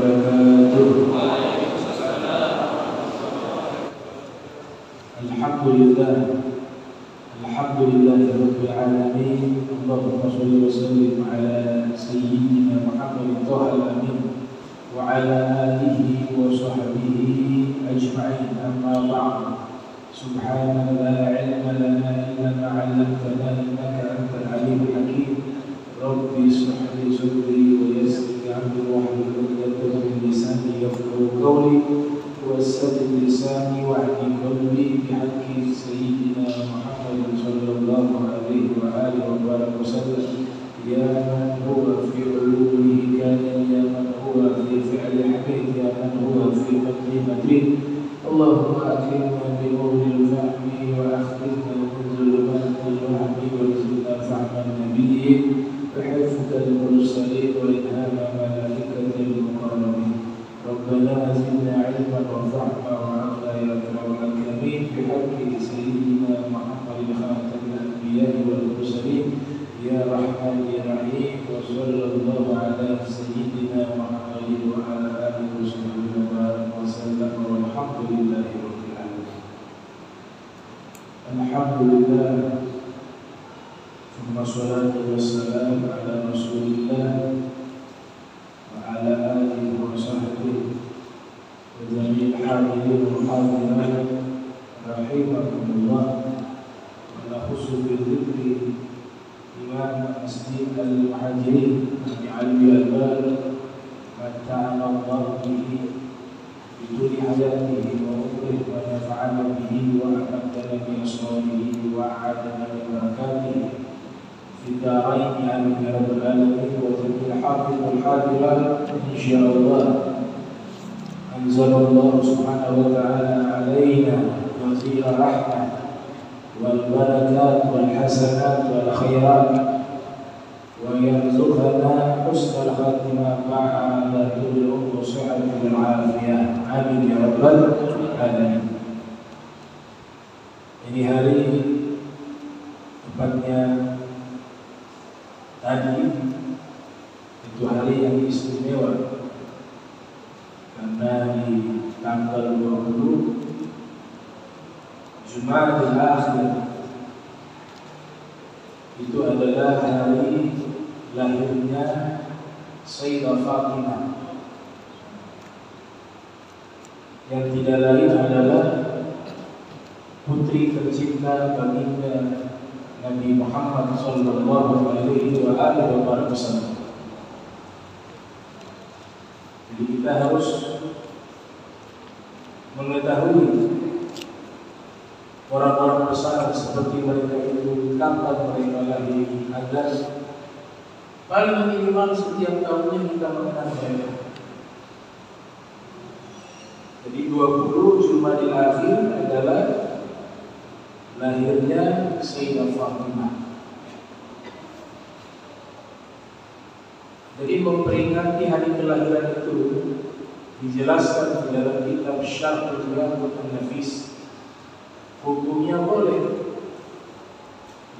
wabarakatuh. Alhamdulillahirabbil alamin. Allahumma shalli wa sallim ala sayyidina Muhammadin thahal amin wa ala alihi wa sahbihi ajma'in. Amma ba'd. Subhanaka la ilma lana illa ma 'allamtana innaka antal alimul hakim. Rabbi ishrah li sadri wa yassir li amri wahlul 'uqdatam min lisani yafqahu qawli wasadid lisani wa'ni qalbi bihaqqi sayyidina Muhammadin sallallahu alaihi wa alihi wa sallam. Ya man huwa fi 'ulumihi kana, ya man huwa fi fi'li hamid, ya man huwa fi qadri madrid. Allahumma akrimna bi nuril fahmi wa akhrijna min dhulumatil wahmi warzuqna fahman nabiyyin wa hifdzal mursalin wa ilhama malaikatil muqarrabin. Rabbana zidna ilman wa fahma wa 'aqla ya akramal akramin bihaqqi sayyidina Muhammadin khatamil anbiya'i wal mursalin. Ya Rahman ya Rahim wa sallallahu ala sayyidina Muhammadin wa ala alihi wa sallam walhamdulillahi rabbil alamin. Alhamdulillah, thumma salatu wassalam ala rasulillah wa ala alihi wa sahbihi wa jami'il hadirin wal hadirat rahimakumullah. Wa nahusu bil dhikri Imam Masjid Al-Muhajirin Nabi Ali Al-Bar Mata'ana Allah bihi biduri hayatihi wa umrih wa nafa'ana bihi wa amadana bi asrarihi wa a'adana bi barakatihi fi daraini amin ya rabbal alamin. Wa jami'il hafidh wal hadirat insyaallah. Anzalallahu subhanahu wa ta'ala alaina wazira rahmah wal barakat wal hasanat wal khairat wa yarzuqna husnal khatimah ma'a tul umur sihhatin wal afiyah. Amin ya rabbal alamin. Ini hari, tepatnya tadi, itu hari yang istimewa karena di tanggal 20 Jumadil Akhir itu adalah hari lahirnya Sayyidah Fatimah, yang tidak lain adalah putri tercinta baginda Nabi Muhammad sallallahu alaihi wa alihi wasallam. Jadi kita harus mengetahui orang-orang besar seperti mereka itu kapan mereka lahir, agar paling minimal setiap tahunnya kita mengenal mereka. Jadi 20 Jumadil Akhir adalah lahirnya Sayyidah Fatimah. Jadi memperingati hari kelahiran itu dijelaskan di dalam kitab Syarhul Yaqut An-Nafis. Hukumnya boleh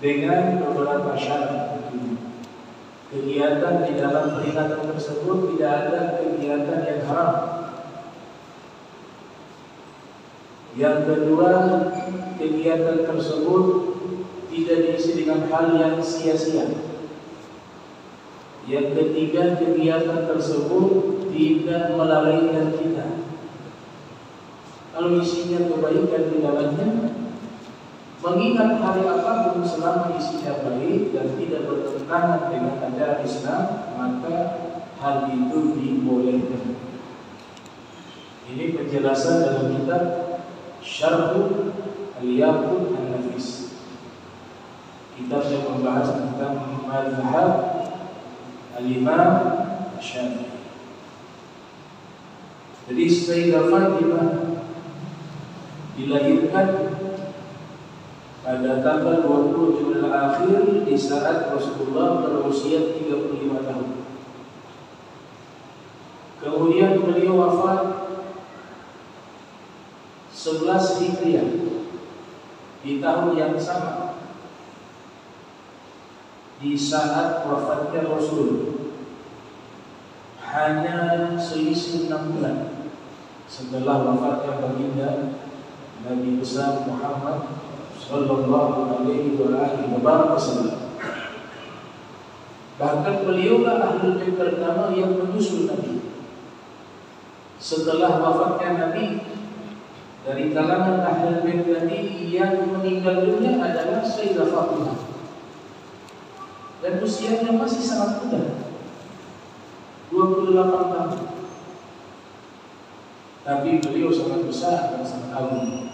dengan beberapa syarat. Kegiatan di dalam peringatan tersebut tidak ada kegiatan yang haram. Yang kedua, kegiatan tersebut tidak diisi dengan hal yang sia-sia. Yang ketiga, kegiatan tersebut tidak melalaikan kita. Kalau isinya kebaikan di dalamnya, mengingat hari apapun selama isinya baik dan tidak bertentangan dengan ajaran Islam, maka hal itu dibolehkan. Ini penjelasan dalam kitab Syarhul Yaqut An-Nafis, kitab yang membahas tentang mazhab Al-Imam Syafi'i. Jadi Sayyidah Fatimah dilahirkan pada tanggal 20 Jumadil Akhir di saat Rasulullah berusia 35 tahun. Kemudian beliau wafat 11 Hijriah di tahun yang sama, di saat wafatnya Rasul. hanya selisih 6 bulan setelah wafatnya baginda Nabi besar Muhammad sallallahu alaihi wasallam. Bahkan beliaulah ahlul bait pertama yang menyusul Nabi. Setelah wafatnya Nabi, dari kalangan ahlul bait Nabi yang meninggal dunia adalah Sayyidah Fatimah. Dan usianya masih sangat muda, 28 tahun. Tapi beliau sangat besar dan sangat agung.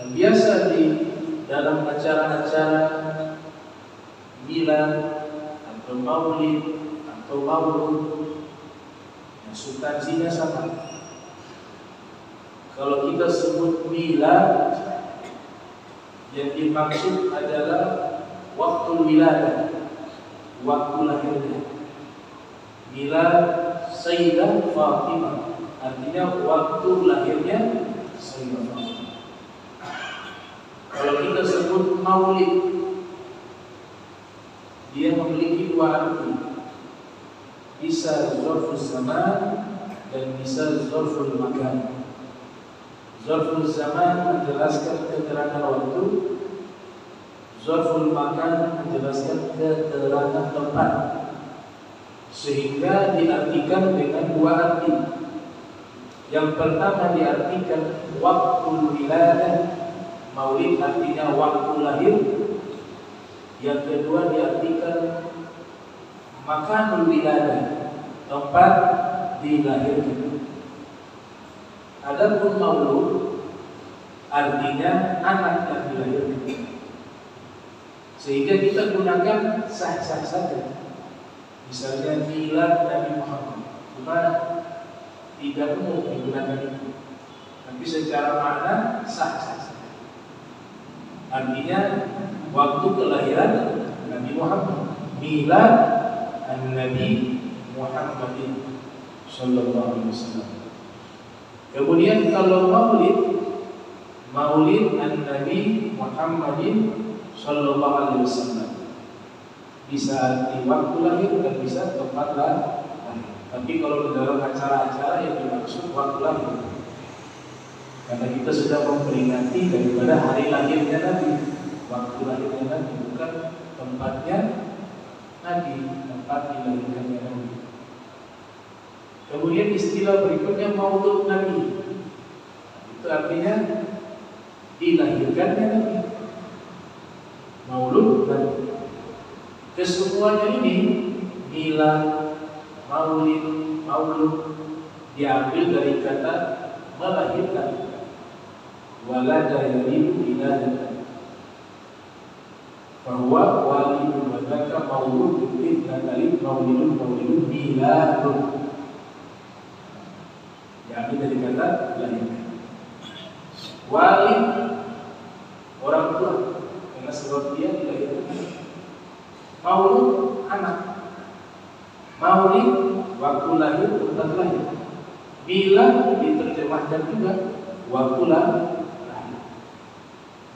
Dan biasa di dalam acara-acara milad atau maulid atau maulud, yang substansinya sama. Kalau kita sebut milad, yang dimaksud adalah waktu wiladah, waktu lahirnya. Milad Sayyidah Fatimah, artinya waktu lahirnya Sayyidah Fatimah. Kalau kita sebut maulid, dia memiliki 2 arti, bisa zarful zaman dan bisa zarful makan. Zarful zaman menjelaskan keterangan waktu, zarful makan menjelaskan keterangan tempat, sehingga diartikan dengan 2 arti. Yang pertama diartikan waktu wiladah, maulid artinya waktu lahir. Yang kedua diartikan makanul wiladah, tempat dilahirkan. Adapun maulud artinya anak yang dilahirkan. Sehingga kita gunakan sah-sah saja. Misalnya milad Nabi Muhammad, cuma tidak umum digunakan itu, tapi secara makna sah-sah saja. Artinya waktu kelahiran Nabi Muhammad, milad Nabi Muhammadin sallallahu alaihi wasallam. Kemudian kalau maulid Nabi Muhammadin sallallahu alaihi wasallam, bisa arti waktu lahir dan bisa tempat lahir. Tapi kalau di dalam acara-acara yang dimaksud waktu lahir, karena kita sedang memperingati daripada hari lahirnya Nabi, waktu lahirnya Nabi, bukan tempatnya Nabi, tempat dilahirkannya Nabi. Kemudian istilah berikutnya maulud Nabi, itu artinya dilahirkannya Nabi, maulud Nabi. Kesemuanya ini, milad, maulid, maulud, diambil dari kata melahirkan. Walada yalidu wiladatan, bahwa walidun wadaka mauludun ibnatalid maulidun miladun, diambil dari kata melahirkan. Walid orang tua, karena sebab dia dilahirkan. Maulud anak, maulid waktu lahir, tempat lahir. Milad diterjemahkan juga waktu lahir.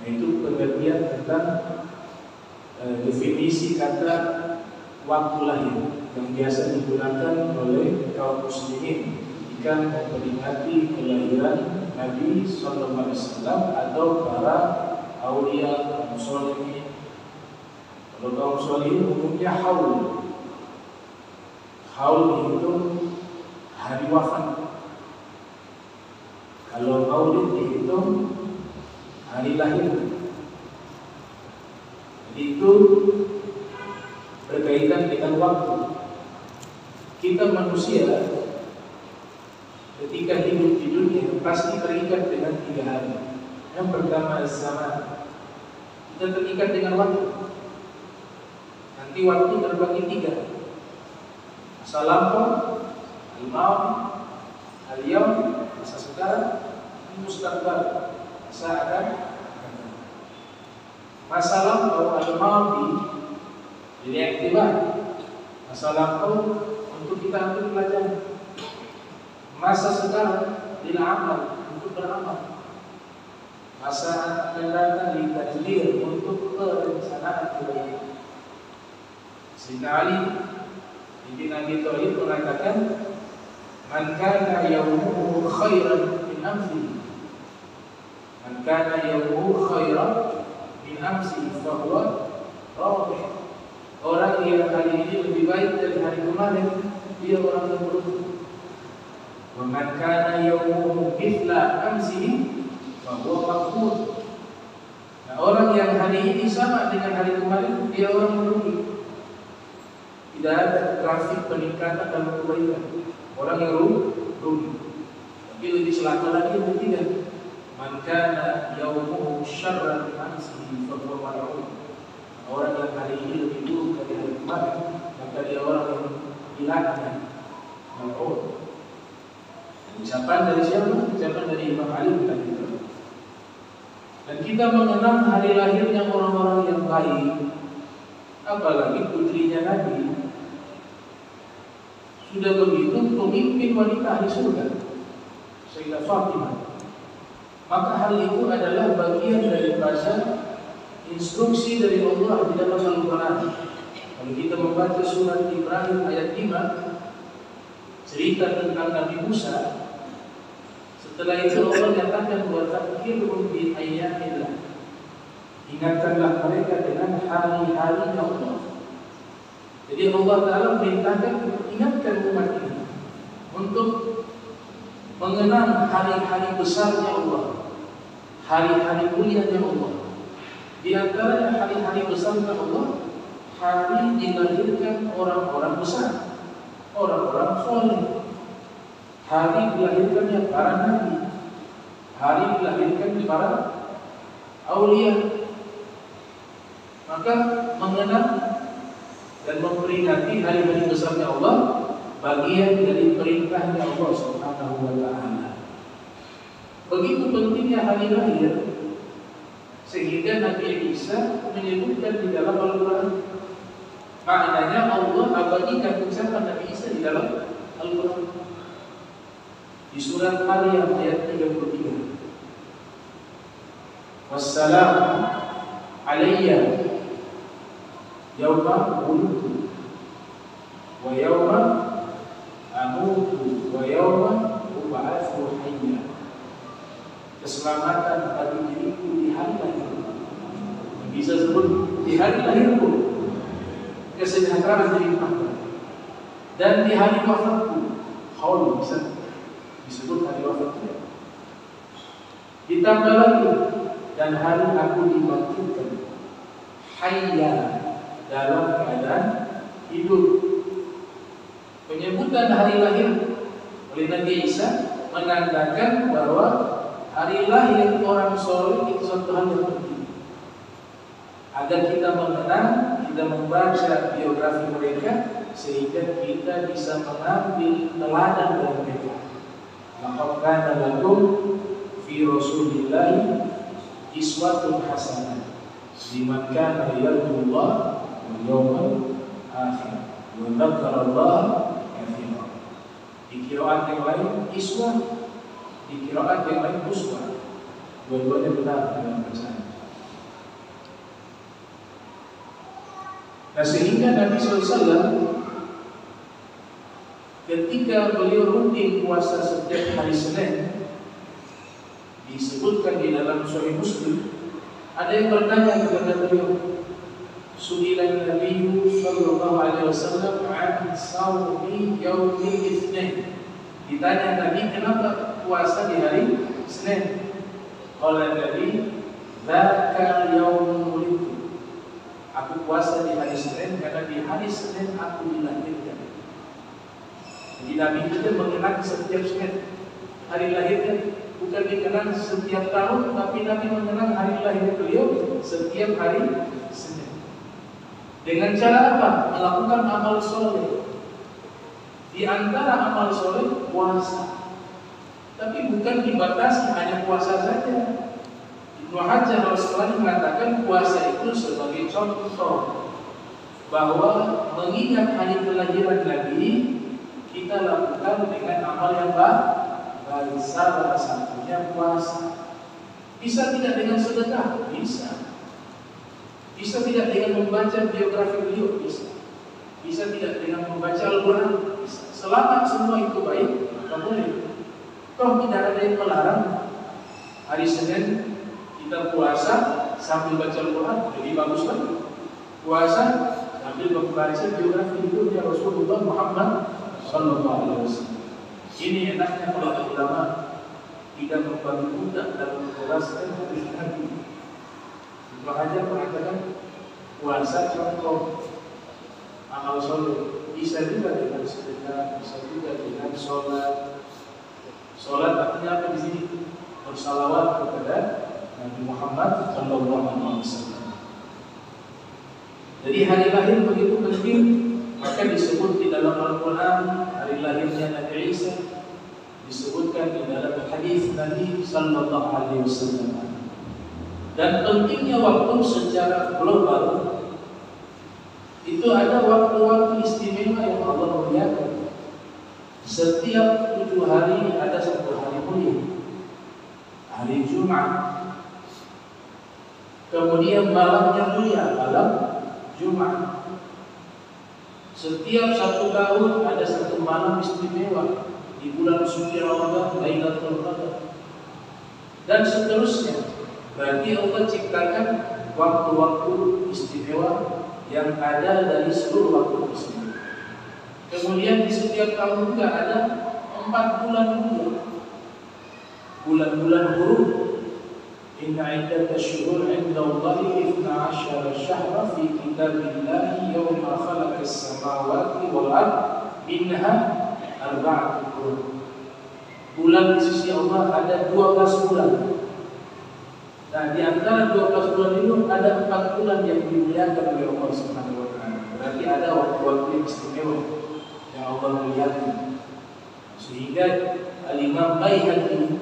Nah, itu pengertian tentang definisi kata waktu lahir yang biasa digunakan oleh kaum muslimin jika memperingati kelahiran Nabi sallallahu alaihi wasallam atau para aulia kaum sholihin. Kalau kaum sholihin umumnya haul dihitung hari wafat. Kalau maulid dihitung hari lahir. Jadi itu berkaitan dengan waktu. Kita manusia ketika hidup di dunia pasti terikat dengan 3 hal. Yang pertama zaman, kita terikat dengan waktu. Nanti waktu terbagi 3. Masa lampau, al-maud, al-yaum, masa sekarang, mustaqbal, masa akan. Masa lampau al-maudi diiktibar, masa lampau untuk kita ambil pelajaran. Masa sekarang amal untuk beramal. Masa akan datang ditajdir untuk perencanaan kebaikan. Sayyidina Ali Ibn Abi Thalib mengatakan, "Man kana yawmuhu khairan min amsihi, man kana yawmuhu khairan min amsihi fa huwa rabih." Orang yang hari ini lebih baik dari hari kemarin, dia orang yang beruntung. Wa man kana yawmuhu mithla amsihi fa huwa maqbul. Nah, orang yang hari ini sama dengan hari kemarin, dia orang merugi. Tidak ada grafik peningkatan dalam kebaikan. Orang yang rugi. Tapi lebih celaka lagi yang ketiga, man kana yawmuhu syarran min amsihi fa huwa mal'un. Orang yang hari ini lebih buruk dari hari kemarin, maka dia orang yang dilaknat, mal'un. Ucapan dari siapa? Ucapan dari Imam Ali bin Abi Thalib. Dan kita mengenang hari lahirnya orang-orang yang baik, apalagi putrinya Nabi. Sudah begitu pemimpin wanita ahli surga, Sayyidah Fatimah. Maka hal itu adalah bagian daripada instruksi dari Allah di dalam Al-Quran. Kalau kita membaca surat Ibrahim ayat 5, cerita tentang Nabi Musa. Setelah itu Allah nyatakan wa tadzkirhum bi ayyamillah. Ingatkanlah mereka dengan hari-hari Allah. Jadi Allah Ta'ala perintahkan, ingatkan umat ini untuk mengenang hari-hari besarnya Allah, hari-hari mulianya Allah. Di antaranya hari-hari besarnya Allah, hari dilahirkan orang-orang besar, orang-orang soleh, hari dilahirkannya para nabi, hari dilahirkan para aulia. Maka mengenang dan memperingati hari-hari besarnya Allah bagian dari perintahnya Allah Subhanahu wa Ta'ala. Begitu pentingnya hari lahir sehingga Nabi Isa menyebutkan di dalam Al-Quran. Maknanya Allah abadikan ucapan Nabi Isa di dalam Al-Quran. Di surat Maryam ayat 33. Wassalamu alayya yawma wulidtu wa yawma amutu wa yawma ub'atsu hayya. Keselamatan bagi diriku di hari lahirku, bisa sebut di hari lahirku, kesejahteraan diriku, dan di hari wafatku, haul bisa disebut hari wafatku. Ditambah lagi, dan hari aku dibangkitkan, hayya, dalam keadaan hidup. Penyebutan hari lahir oleh Nabi Isa menandakan bahwa hari lahir orang soleh itu suatu hal yang penting. Agar kita mengenal, kita membaca biografi mereka, sehingga kita bisa mengambil teladan dari mereka. Laqad kana lakum fi Rasulillahi iswatun hasanah liman kana yarjullah wal yawmal akhir wa dzakarallaha katsiran. Di qiraat yang lain iswah, di qiraat yang lain uswah. Dua-duanya benar dalam bacaan. Nah, sehingga Nabi SAW ketika beliau rutin puasa setiap hari Senin, disebutkan di dalam Sahih Muslim, ada yang bertanya kepada beliau, Su'ilan Nabi sallallahu alaihi wasallam an shaumi yaumil Itsnin. Ditanya Nabi, kenapa puasa di hari Senin? Qala Nabi, dzaka yaumul wulidtu. Aku puasa di hari Senin karena di hari Senin aku dilahirkan. Jadi Nabi kita mengenang setiap Senin hari lahirnya, bukan dikenang setiap tahun, tapi Nabi mengenang hari lahir beliau setiap hari Senin. Dengan cara apa? Melakukan amal soleh. Di antara amal soleh puasa, tapi bukan dibatasi hanya puasa saja. Ibnu Hajar al-Asqalani mengatakan puasa itu sebagai contoh bahwa mengingat hari kelahiran Nabi, kita lakukan dengan amal yang baik. Salah satunya puasa. Bisa tidak dengan sedekah? Bisa. Bisa tidak dengan membaca biografi beliau? Bisa. bisa tidak dengan membaca Al-Quran. Selama semua itu baik, maka boleh. Toh tidak ada yang melarang hari Senin kita puasa sambil baca Al-Quran, lebih bagus lagi. Puasa sambil membaca biografi hidupnya Rasulullah Muhammad SAW. Ini enaknya kalau ulama tidak membagi budak dalam menjelaskan hadis Nabi. Ibnu Hajar mengatakan puasa contoh amal soleh, bisa juga dengan sedekah, bisa juga dengan sholat. Sholat artinya apa di sini? Bersalawat kepada Nabi Muhammad SAW. Jadi hari lahir begitu penting, maka disebut di dalam Al-Quran hari lahirnya Nabi Isa, disebutkan di dalam hadis Nabi Sallallahu Alaihi Wasallam. Dan pentingnya waktu secara global, itu ada waktu-waktu istimewa yang Allah muliakan. Setiap 7 hari ada 1 hari mulia. Hari Jumat, kemudian malamnya mulia, malam Jumat. Setiap 1 tahun ada 1 malam istimewa di bulan suci Ramadan, Lailatul Qadar, dan seterusnya. Berarti Allah ciptakan waktu-waktu istimewa yang ada dari seluruh waktu tersebut. Kemudian di setiap tahun juga ada 4 bulan mulia, bulan-bulan huruf. Inna iddatash shuhur 'inda Allahi 12 syahra fi kitabillahi yawma khalaqas samawati wal ard minha arba'atun hurum. Bulan di sisi Allah ada 12 bulan. Nah, di antara 12 bulan itu ada 4 bulan yang dimuliakan oleh Allah Subhanahu wa taala. Berarti ada waktu-waktu yang istimewa yang Allah muliakan. Sehingga Al-Imam Baihaqi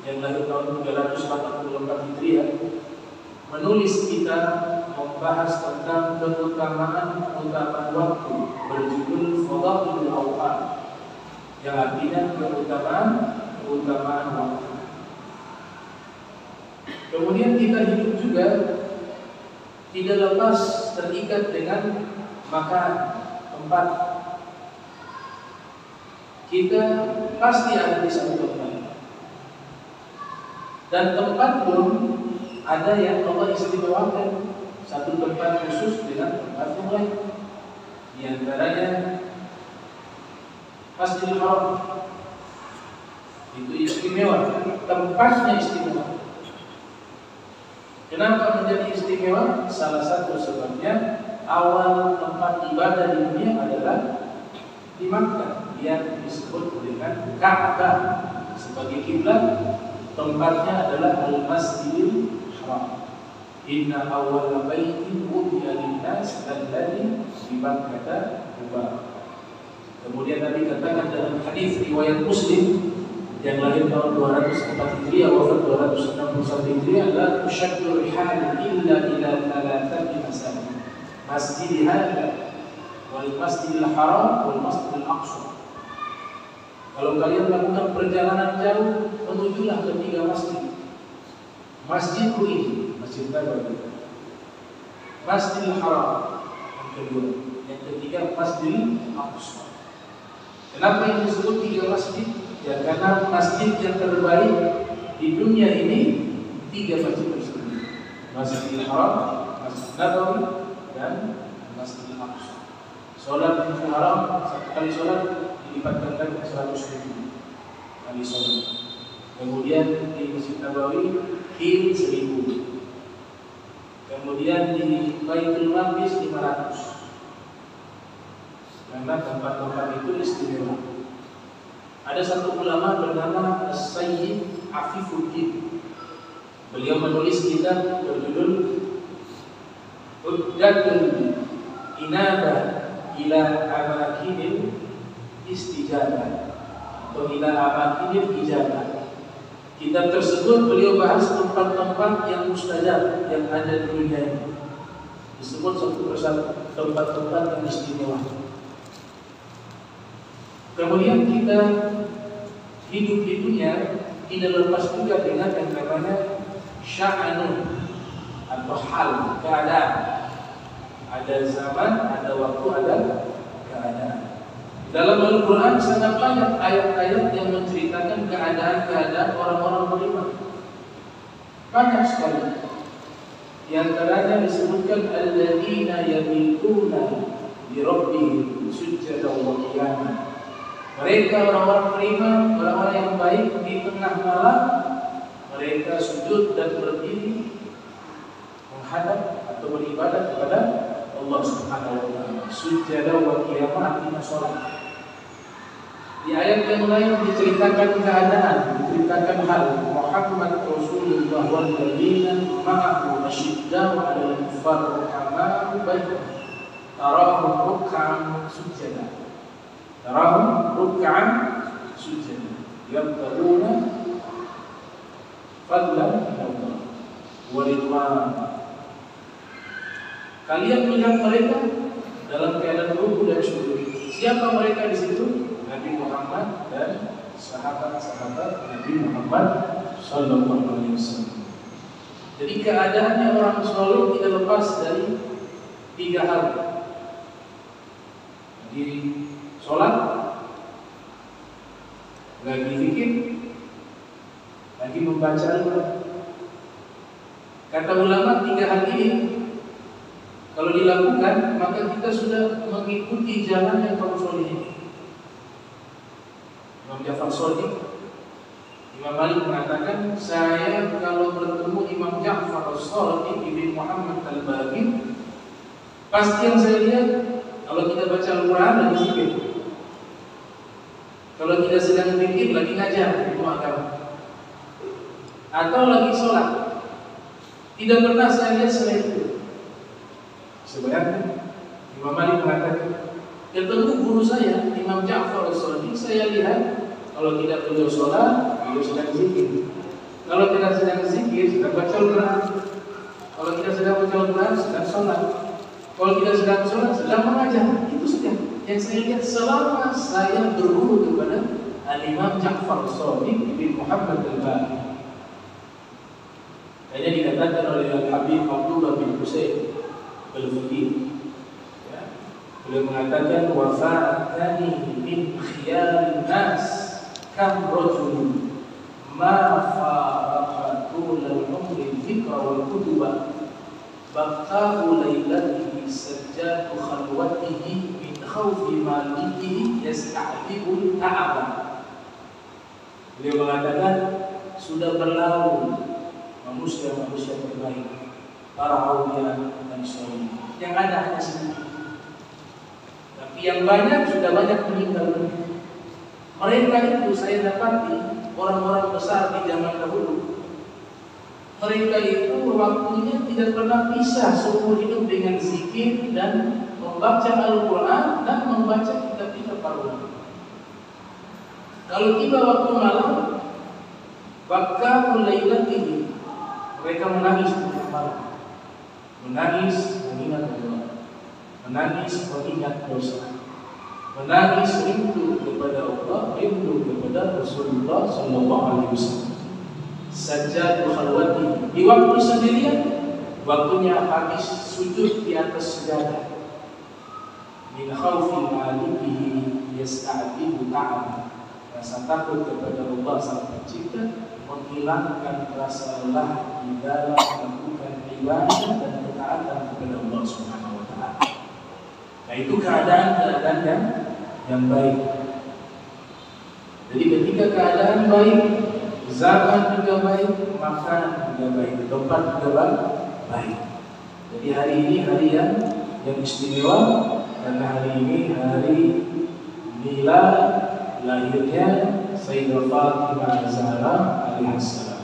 yang lahir tahun 384 Hijriah menulis kitab membahas tentang keutamaan waktu berjudul Fadailul Awqat, yang artinya keutamaan waktu. Kemudian kita hidup juga tidak lepas terikat dengan makan, tempat. Kita pasti ada di satu tempat. Dan tempat pun ada yang Allah istimewakan, satu tempat khusus dengan tempat yang lain. Di antaranya Masjidil Haram, itu istimewa, tempatnya istimewa. Kenapa menjadi istimewa? Salah satu sebabnya awal tempat ibadah di dunia adalah di Makkah, yang disebut dengan Ka'bah sebagai kiblat. Tempatnya adalah Al-Masjidil Haram. Inna awwala baitin wudi'a lin-nas alladzi bi Makkah mubarak. Kemudian Nabi katakan dalam hadis riwayat Muslim yang lahir tahun 204 Hijriah, wafat 261 Hijriah, la tushaddu rihal illa ila thalathati masajid. Masjid hadza wal Masjidil Haram wal Masjidil Aqsa. Kalau kalian melakukan perjalanan jauh, menujulah ke 3 masjid. Masjidku ini, Masjid Nabawi, Masjidil Haram yang kedua, yang ketiga Masjidil Aqsa. Kenapa ini disebut 3 masjid? Ya karena masjid yang terbaik di dunia ini 3 masjid tersebut: Masjidil Haram, Masjid Nabawi, dan Masjidil Aqsa. Sholat di Masjidil Haram, 1 kali sholat dilipatkan lagi 100.000 kali sholat. Kemudian di Masjid Nabawi kil 1000. Kemudian di Baitul Maqdis 500. Karena tempat-tempat itu istimewa. Ada satu ulama bernama As-Sayyid Afifuddin. Beliau menulis kitab berjudul Uddatul Inabah ila Amakinil Istijabah atau ila Amakinil Ijabah. Kitab tersebut beliau bahas tempat-tempat yang mustajab yang ada di dunia ini. Disebut satu persatu tempat-tempat yang istimewa. Kemudian kita hidup di dunia tidak lepas juga dengan yang namanya sya'anun atau hal, keadaan. Ada zaman, ada waktu, ada Dalam Al-Quran sangat banyak ayat-ayat yang menceritakan keadaan-keadaan orang-orang beriman. Banyak sekali. Di antaranya disebutkan alladzina yabituna li rabbihim sujjadan wa qiyama. Mereka orang-orang beriman, orang-orang yang baik di tengah malam mereka sujud dan berdiri menghadap atau beribadah kepada Allah Subhanahu wa taala. Sujjadan wa qiyama artinya salat. Di ayat yang lain diceritakan keadaan, diceritakan hal Muhammad Rasulullah wal ladzina ma'ahu asyidda'u 'alal kuffar rahama'u bainahum tarahum ruk'an sujada. Tarahum ruk'an sujada. Yabtaguna fadlan min Allah wa ridwan. Kalian melihat mereka dalam keadaan ruku dan sujud. Siapa mereka di situ? Nabi Muhammad dan sahabat-sahabat Nabi Muhammad sallallahu alaihi wasallam. Jadi keadaannya orang saleh tidak lepas dari tiga hal. Di sholat, lagi zikir, lagi membaca Al-Quran. Kata ulama tiga hal ini kalau dilakukan maka kita sudah mengikuti jalan yang kaum saleh ini. Imam Ja'far Shadiq, Imam Malik mengatakan, saya kalau bertemu Imam Ja'far Shadiq bin Muhammad Al-Baghi, pasti yang saya lihat kalau kita baca Al-Quran lagi zikir, kalau kita sedang zikir lagi ngajar ilmu agama, atau lagi sholat. Tidak pernah saya lihat selain itu. Sebenarnya Imam Malik mengatakan, ketemu guru saya Imam Ja'far Shadiq, saya lihat kalau tidak beliau sholat, beliau sedang zikir. Kalau tidak sedang zikir, sedang baca Al-Quran. Kalau tidak sedang baca Al-Quran, sedang sholat. Kalau tidak sedang sholat, sedang mengajar. Itu saja yang saya lihat selama saya berguru kepada Al-Imam Ja'far Shadiq bin Muhammad Al-Baghi. Ini dikatakan oleh Al-Habib Abdullah bin Husain Al-Fuqih. Beliau mengatakan wafa'atani min khiyal nas kam rajul ma fa'atul al-umri fikra wal kutuba baqa'u laylatihi sajjatu khalwatihi min khawfi malikihi yasta'dibul ta'aba. Beliau mengatakan sudah berlalu manusia-manusia terbaik, para aulia dan sholih, yang ada hanya sedikit. Tapi yang banyak sudah banyak meninggal. Mereka itu saya dapati orang-orang besar di zaman dahulu. Mereka itu waktunya tidak pernah bisa seumur hidup dengan zikir dan membaca Al-Quran dan membaca kitab-kitab para ulama. Kalau tiba waktu malam, bakal lailatihi, mereka menangis di malam, menangis mengingat Allah, menangis mengingat dosa, menangis rindu kepada Allah, rindu kepada Rasulullah sallallahu alaihi wasallam. Sajjatu khalwati, di waktu sendirian, waktunya habis sujud di atas sejadah. Min khawfi malikihi yasta'dibu ta'am, rasa takut kepada Allah Sang Pencipta menghilangkan rasa lelah di dalam melakukan ibadah dan ketaatan kepada Allah Subhanahu wa taala. Nah, itu keadaan yang baik. Jadi ketika keadaan baik, zaman juga baik, makanan juga baik, tempat juga baik. Jadi hari ini hari yang istimewa karena hari ini hari milad lahirnya Sayyidah Fatimah Zahra alaihissalam.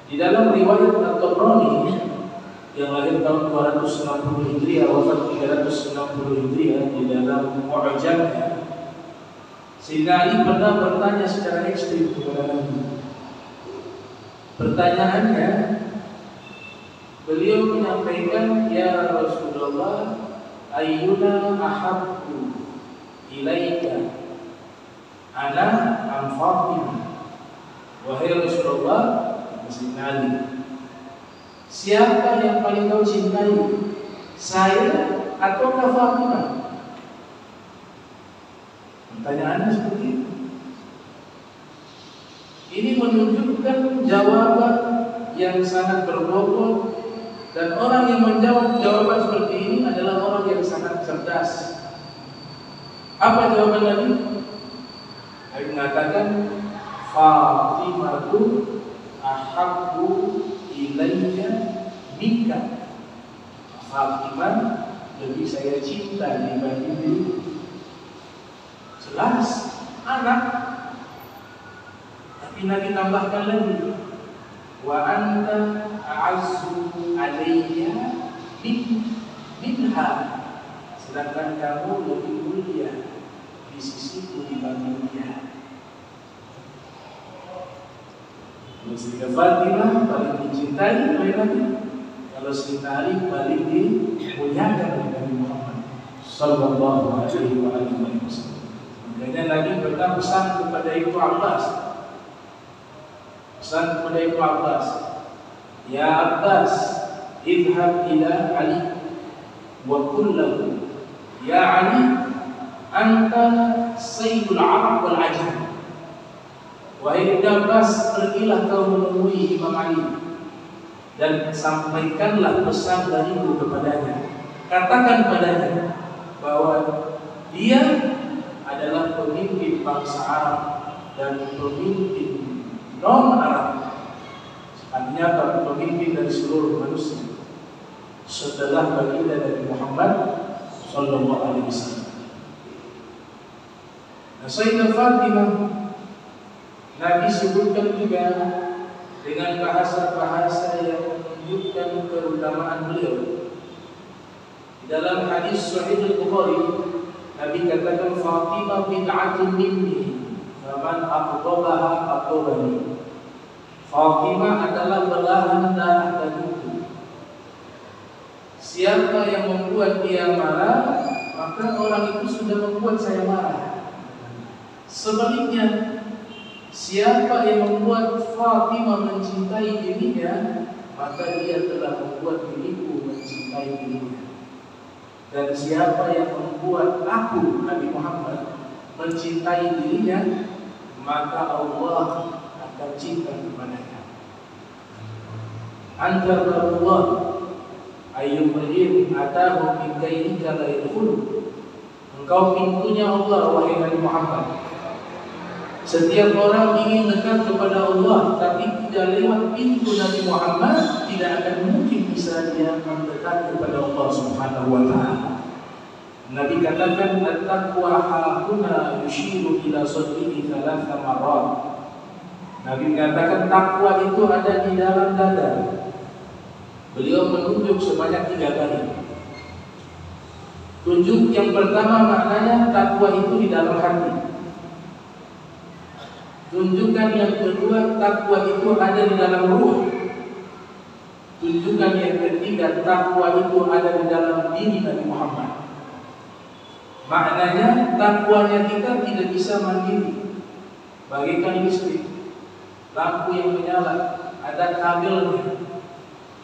Di dalam riwayat At-Tabrani yang lahir tahun 260 Hijriah, wafat 360 Hijriah, di dalam Mu'jamnya, Sayyidina Ali pernah bertanya secara ekstrim kepada Nabi. Pertanyaannya, beliau menyampaikan, ya Rasulullah, ayyuna ahabbu ilaika ana am Fatimah. Wahai Rasulullah, Sayyidina Ali, siapa yang paling kau cintai, saya atau Fatimah? Pertanyaannya seperti itu. Ini menunjukkan jawaban yang sangat berbobot, dan orang yang menjawab jawaban seperti ini adalah orang yang sangat cerdas. Apa jawaban Nabi? Nabi mengatakan, Fatimatu ahabbu ilayya minka. Fatimah lebih saya cinta dibanding dirimu. Jelas anak. Tapi Nabi tambahkan lagi, wa anta a'azzu alayya minha. Sedangkan kamu lebih mulia di sisiku dibanding dia. Kalau Sayyidah Fatimah paling dicintai oleh Nabi, kalau Sayyidina Ali paling dimuliakan oleh Nabi Muhammad sallallahu alaihi wasallam. Makanya Nabi pernah pesan kepada Ibnu Abbas. Ya Abbas, idhab ila Ali wa qul lahu, ya Ali, anta sayyidul Arab wal Ajam. Wahai Ibnu Abbas, pergilah kau menemui Imam Ali dan sampaikanlah pesan dariku kepadanya. Katakan padanya bahwa dia adalah pemimpin bangsa Arab dan pemimpin non-Arab, artinya pemimpin dari seluruh manusia setelah baginda Nabi Muhammad sallallahu alaihi wasallam. Nah, Sayyidah Fatimah Nabi sebutkan juga dengan bahasa-bahasa yang menunjukkan keutamaan beliau. Di dalam hadis Sahih Al-Bukhari, Nabi katakan, Fatimah bid'atun minni, faman aqdabaha aqdabani. Fatimah adalah belahan darah dagingku. Siapa yang membuat dia marah, maka orang itu sudah membuat saya marah. Sebaliknya, siapa yang membuat Fatimah mencintai dirinya, maka dia telah membuat diriku mencintai dirinya. Dan siapa yang membuat aku, Nabi Muhammad, mencintai dirinya, maka Allah akan cinta kepadanya. Antar Allah ayyumrin atahu min kaidika la yadkhulu. Engkau pintunya Allah, wahai Nabi Muhammad. Setiap orang ingin dekat kepada Allah, tapi tidak lewat pintu Nabi Muhammad, tidak akan mungkin bisa dia mendekat kepada Allah Subhanahu wa ta'ala. Nabi katakan, at-taqwa hahuna yushiru ila sadrihi thalatha marrat. Nabi mengatakan takwa itu ada di dalam dada. Beliau menunjuk sebanyak 3 kali. Tunjuk yang pertama maknanya takwa itu di dalam hati. Tunjukkan yang kedua, takwa itu ada di dalam ruh. Tunjukkan yang ketiga, takwa itu ada di dalam diri Nabi Muhammad. Maknanya takwanya kita tidak bisa mandiri, bagaikan listrik, lampu yang menyala, ada kabelnya.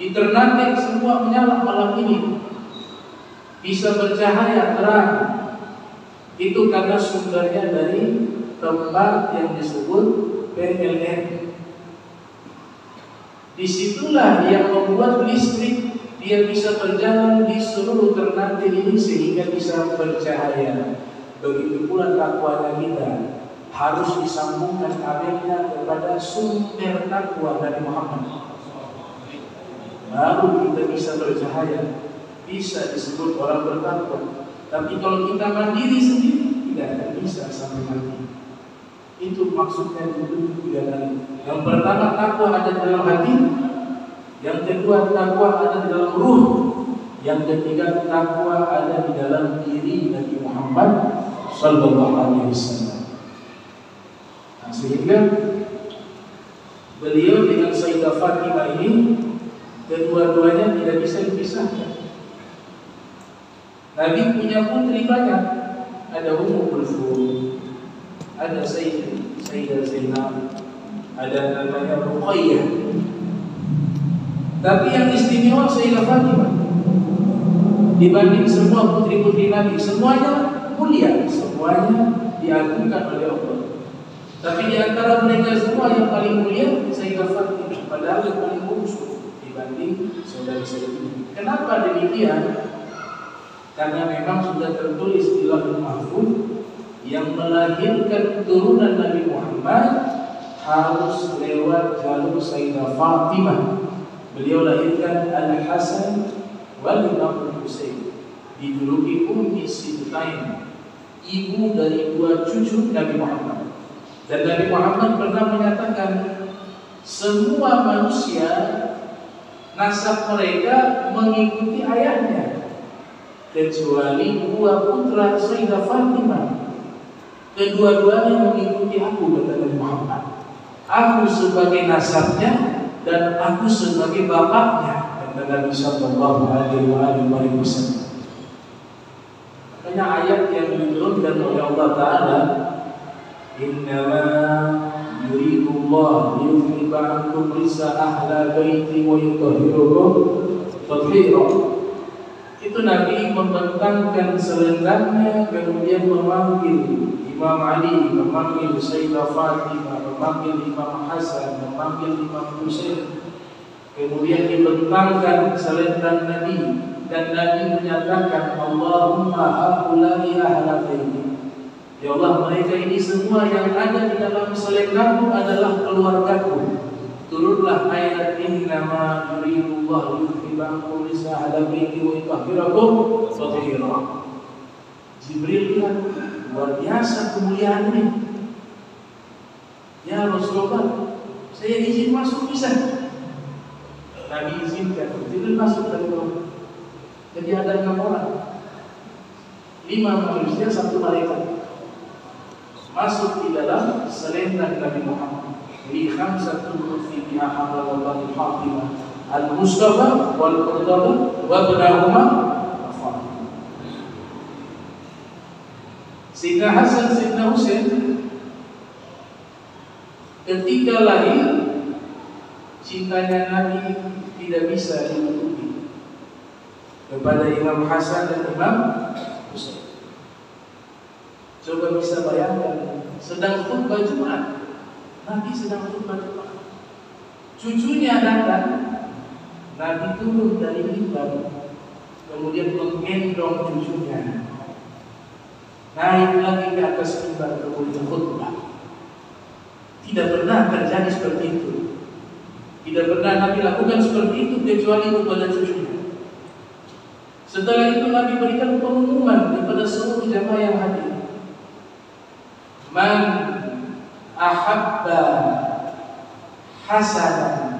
Internet semua menyala malam ini, bisa bercahaya terang. Itu karena sumbernya dari tempat yang disebut PLN. Disitulah yang membuat listrik dia bisa berjalan di seluruh ternate ini sehingga bisa bercahaya. Begitu pula takwanya kita harus disambungkan kabelnya kepada sumber takwa Nabi Muhammad. Baru kita bisa bercahaya, bisa disebut orang bertakwa. Tapi kalau kita mandiri sendiri, tidak akan bisa sampai mati. Itu maksudnya itu 3 kali. Yang pertama, takwa ada di dalam hati. Yang kedua, takwa ada di dalam ruh. Yang ketiga, takwa ada di dalam diri Nabi Muhammad sallallahu alaihi wasallam. Nah, sehingga beliau dengan Sayyidah Fatimah ini kedua-duanya tidak bisa dipisahkan. Nabi punya putri banyak. Ada Ummu Kulthum, ada Sayyidah Zainab, ada namanya Ruqayyah. Tapi yang istimewa Sayyidah Fatimah dibanding semua putri-putri Nabi. Semuanya mulia, semua semuanya diagungkan oleh Allah. Tapi di antara mereka semua yang paling mulia Sayyidah Fatimah, padahal yang paling bungsu dibanding saudari-saudari. Kenapa demikian? Karena memang sudah tertulis di Lauhul Mahfuz yang melahirkan turunan Nabi Muhammad harus lewat jalur Sayyidah Fatimah. Beliau lahirkan Al-Hasan wal Husain, dijuluki Ummi Sibtain, ibu dari dua cucu Nabi Muhammad. Dan Nabi Muhammad pernah menyatakan semua manusia nasab mereka mengikuti ayahnya kecuali dua putra Sayyidah Fatimah. Kedua-duanya mengikuti aku, kata Nabi Muhammad. Aku sebagai nasabnya dan aku sebagai bapaknya, kata Nabi sallallahu alaihi wasallam. Makanya ayat yang diturunkan oleh Allah Ta'ala, innama yuridullah liyudhhiba ankum risa ahla baiti wa yutahhirakum tathira. Itu Nabi membentangkan selendangnya, kemudian memanggil Imam Ali, memanggil Sayyidah Fatimah, memanggil Imam Hasan, memanggil Imam Husain. Kemudian dibentangkan selendang Nabi, dan Nabi menyatakan, Allahumma haulai ahla baiti. Ya Allah, mereka ini semua yang ada di dalam selendangmu adalah keluargaku. Turunlah ayat innama yuridullah liyudhhiba ankum risa ahla baiti wa yutahhirakum tathira. Jibril lihat luar biasa kemuliaan ini. Ya Rasulullah, saya izin masuk bisa? Nabi izinkan, Jibril masuk dari bawah. Jadi ada 6 orang, 5 manusia, 1 malaikat masuk di dalam selendang Nabi Muhammad. Li khamsatun fi biha hamdallahi Fatimah al-Mustafa wal Qurtada wa ibnahuma Fatimah. Sayyidina Hasan, Sayyidina Husain ketika lahir, cintanya Nabi tidak bisa ditutupi kepada Imam Hasan dan Imam Husain. Coba bisa bayangkan, sedang khutbah Jumat, Nabi sedang khutbah Jumat, cucunya datang, Nabi turun dari mimbar, kemudian menggendong cucunya, naik lagi ke atas mimbar, kemudian khutbah. Tidak pernah terjadi seperti itu. Tidak pernah Nabi lakukan seperti itu kecuali kepada cucunya. Setelah itu Nabi berikan pengumuman kepada seluruh jamaah yang hadir. Man ahabba Hasanan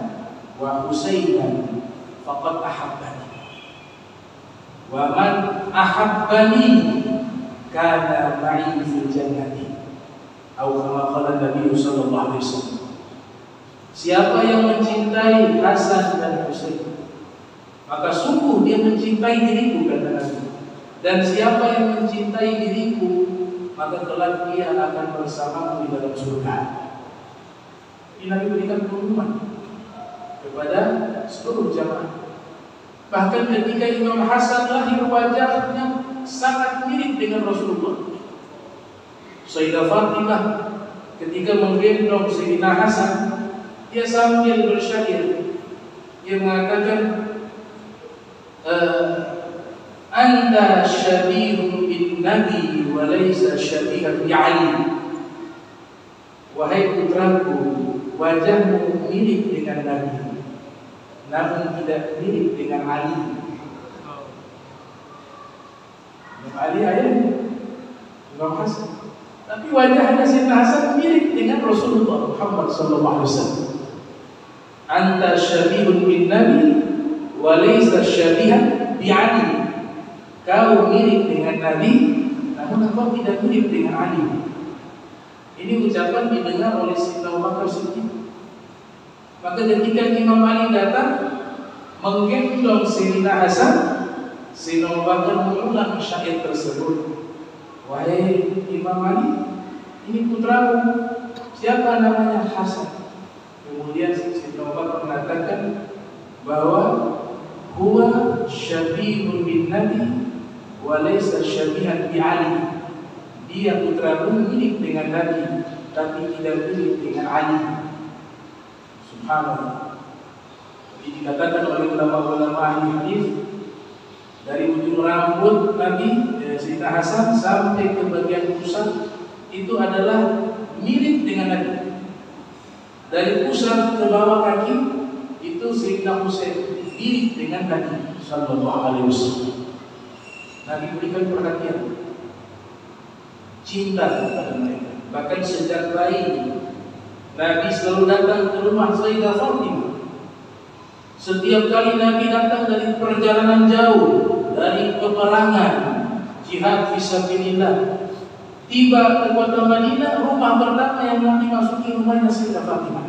wa Husainan faqad ahabbani, wa man ahabbani kana ma'i fil jannati, atau kama qala Nabi sallallahu alaihi wasallam. Siapa yang mencintai Hasan dan Husain, maka sungguh dia mencintai diriku, kata Nabi. Dan siapa yang mencintai diriku, maka kelak dia akan bersamaku di dalam surga. Ini Nabi berikan pengumuman kepada seluruh jamaah. Bahkan ketika Imam Hasan lahir, wajahnya sangat mirip dengan Rasulullah. Sayyidah Fatimah ketika menggendong Sayyidina Hasan, dia sambil bersyair, dia mengatakan, Anta syabihun bin Nabi wa laysa syabihan bi Ali. Wahai putraku, wajahmu mirip dengan Nabi, namun tidak mirip dengan Ali. Ali ayahnya Imam Hasan, tapi wajahnya Sayyidina Hasan mirip dengan Rasulullah Muhammad sallallahu alaihi wasallam. Anta syabihun bin Nabi wa laysa syabihan bi Ali. Kau mirip dengan Nabi, namun kau tidak mirip dengan Ali. Ini ucapan didengar oleh Sayyidina Abu Bakar Siddiq. Maka ketika Imam Ali datang menggendong Sayyidina Hasan, Sayyidina Abu Bakar mengulang syair tersebut. Wahai Imam Ali, ini putramu, siapa namanya? Hasan. Kemudian Sayyidina Abu Bakar mengatakan bahwa huwa syabihun bin Nabi wa laysa syabihan bi Ali. dia putramu mirip dengan Nabi, tapi tidak mirip dengan Ali. Subhanallah. Jadi dikatakan oleh ulama-ulama ahli hadis, dari ujung rambut Nabi Sayyidina Hasan sampai ke bagian pusat itu adalah mirip dengan Nabi. Dari pusat ke bawah kaki itu Sayyidina Husain mirip dengan Nabi sallallahu alaihi wasallam. Nabi berikan perhatian, cinta kepada mereka. Bahkan sejak bayi Nabi selalu datang ke rumah Sayyidah Fatimah. Setiap kali Nabi datang dari perjalanan jauh, dari peperangan, jihad fisabilillah, tiba ke kota Madinah, rumah pertama yang Nabi masuki rumahnya Sayyidah Fatimah.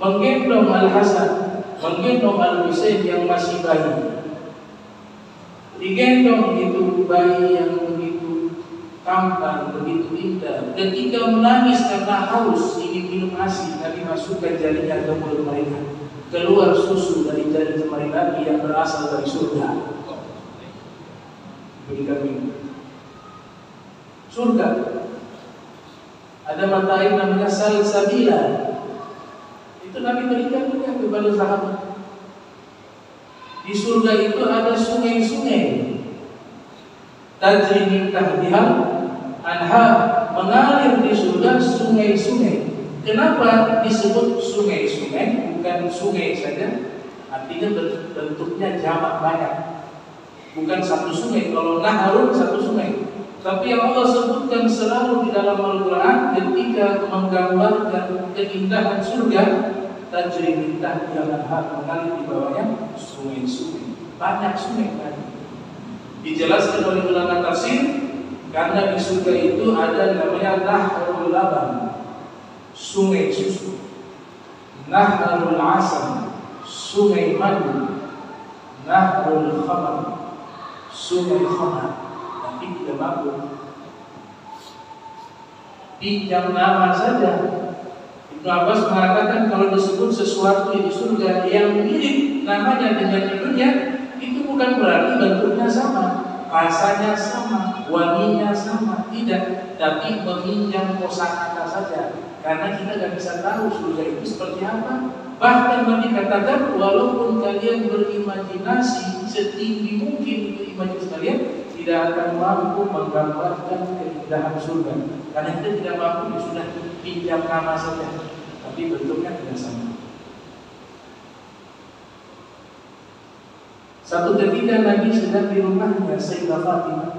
Menggendong Al-Hasan, menggendong Al-Husain yang masih bayi. Digendong itu bayi yang begitu tampan, begitu indah. Ketika menangis karena haus ingin minum ASI, Nabi masukkan jarinya ke mulut mereka. Keluar susu dari jari jemari Nabi yang berasal dari surga. Berikan minum. Surga. Ada mata air namanya Salsabila. Itu Nabi berikan juga kepada sahabat. Di surga itu ada sungai-sungai. Tajri min tahtihal anhar, mengalir di surga sungai-sungai. Kenapa disebut sungai-sungai, bukan sungai saja? Artinya bentuknya jamak banyak. Bukan satu sungai. Kalau naharun satu sungai. Tapi yang Allah sebutkan selalu di dalam Al-Quran ketika menggambarkan keindahan surga, tajri min tahtihal anhar, mengalir di bawahnya sungai-sungai. Banyak sungai kan? Dijelaskan oleh ulama tafsir, karena di surga itu ada namanya Nahrul Laban, sungai susu, Nahrul Asam, sungai madu, Nahrul Khamar, sungai khamar. Tapi tidak mampu pinjam nama saja. Ibnu Abbas mengatakan kalau disebut sesuatu di surga yang mirip namanya dengan di dunia, itu bukan berarti bentuknya sama, rasanya sama, wanginya sama, tidak. Tapi meminjam kosakata saja, karena kita tidak bisa tahu surga itu seperti apa. Bahkan Nabi katakan, walaupun kalian berimajinasi setinggi mungkin itu imajinasi kalian, tidak akan mampu menggambarkan keindahan surga, karena kita tidak mampu, sudah pinjam nama saja, tapi bentuknya tidak sama. Satu ketika Nabi sedang di rumahnya Sayyidah Fatimah.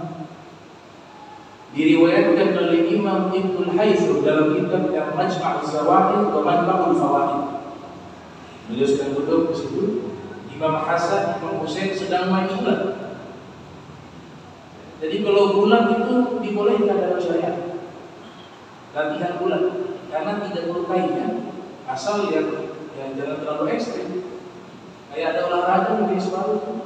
Diriwayatkan oleh Imam Ibnul Haytham dalam kitab yang Majma' Az-Zawahir wa Manba'ul Fawaid. Beliau sedang duduk di situ. Imam Hasan, Imam Husain sedang main gulat. Jadi kalau gulat itu dibolehkan dalam syariat, latihan gulat, karena tidak melukai kan, asal yang jangan terlalu ekstrim. Kayak ada olahraga lebih selalu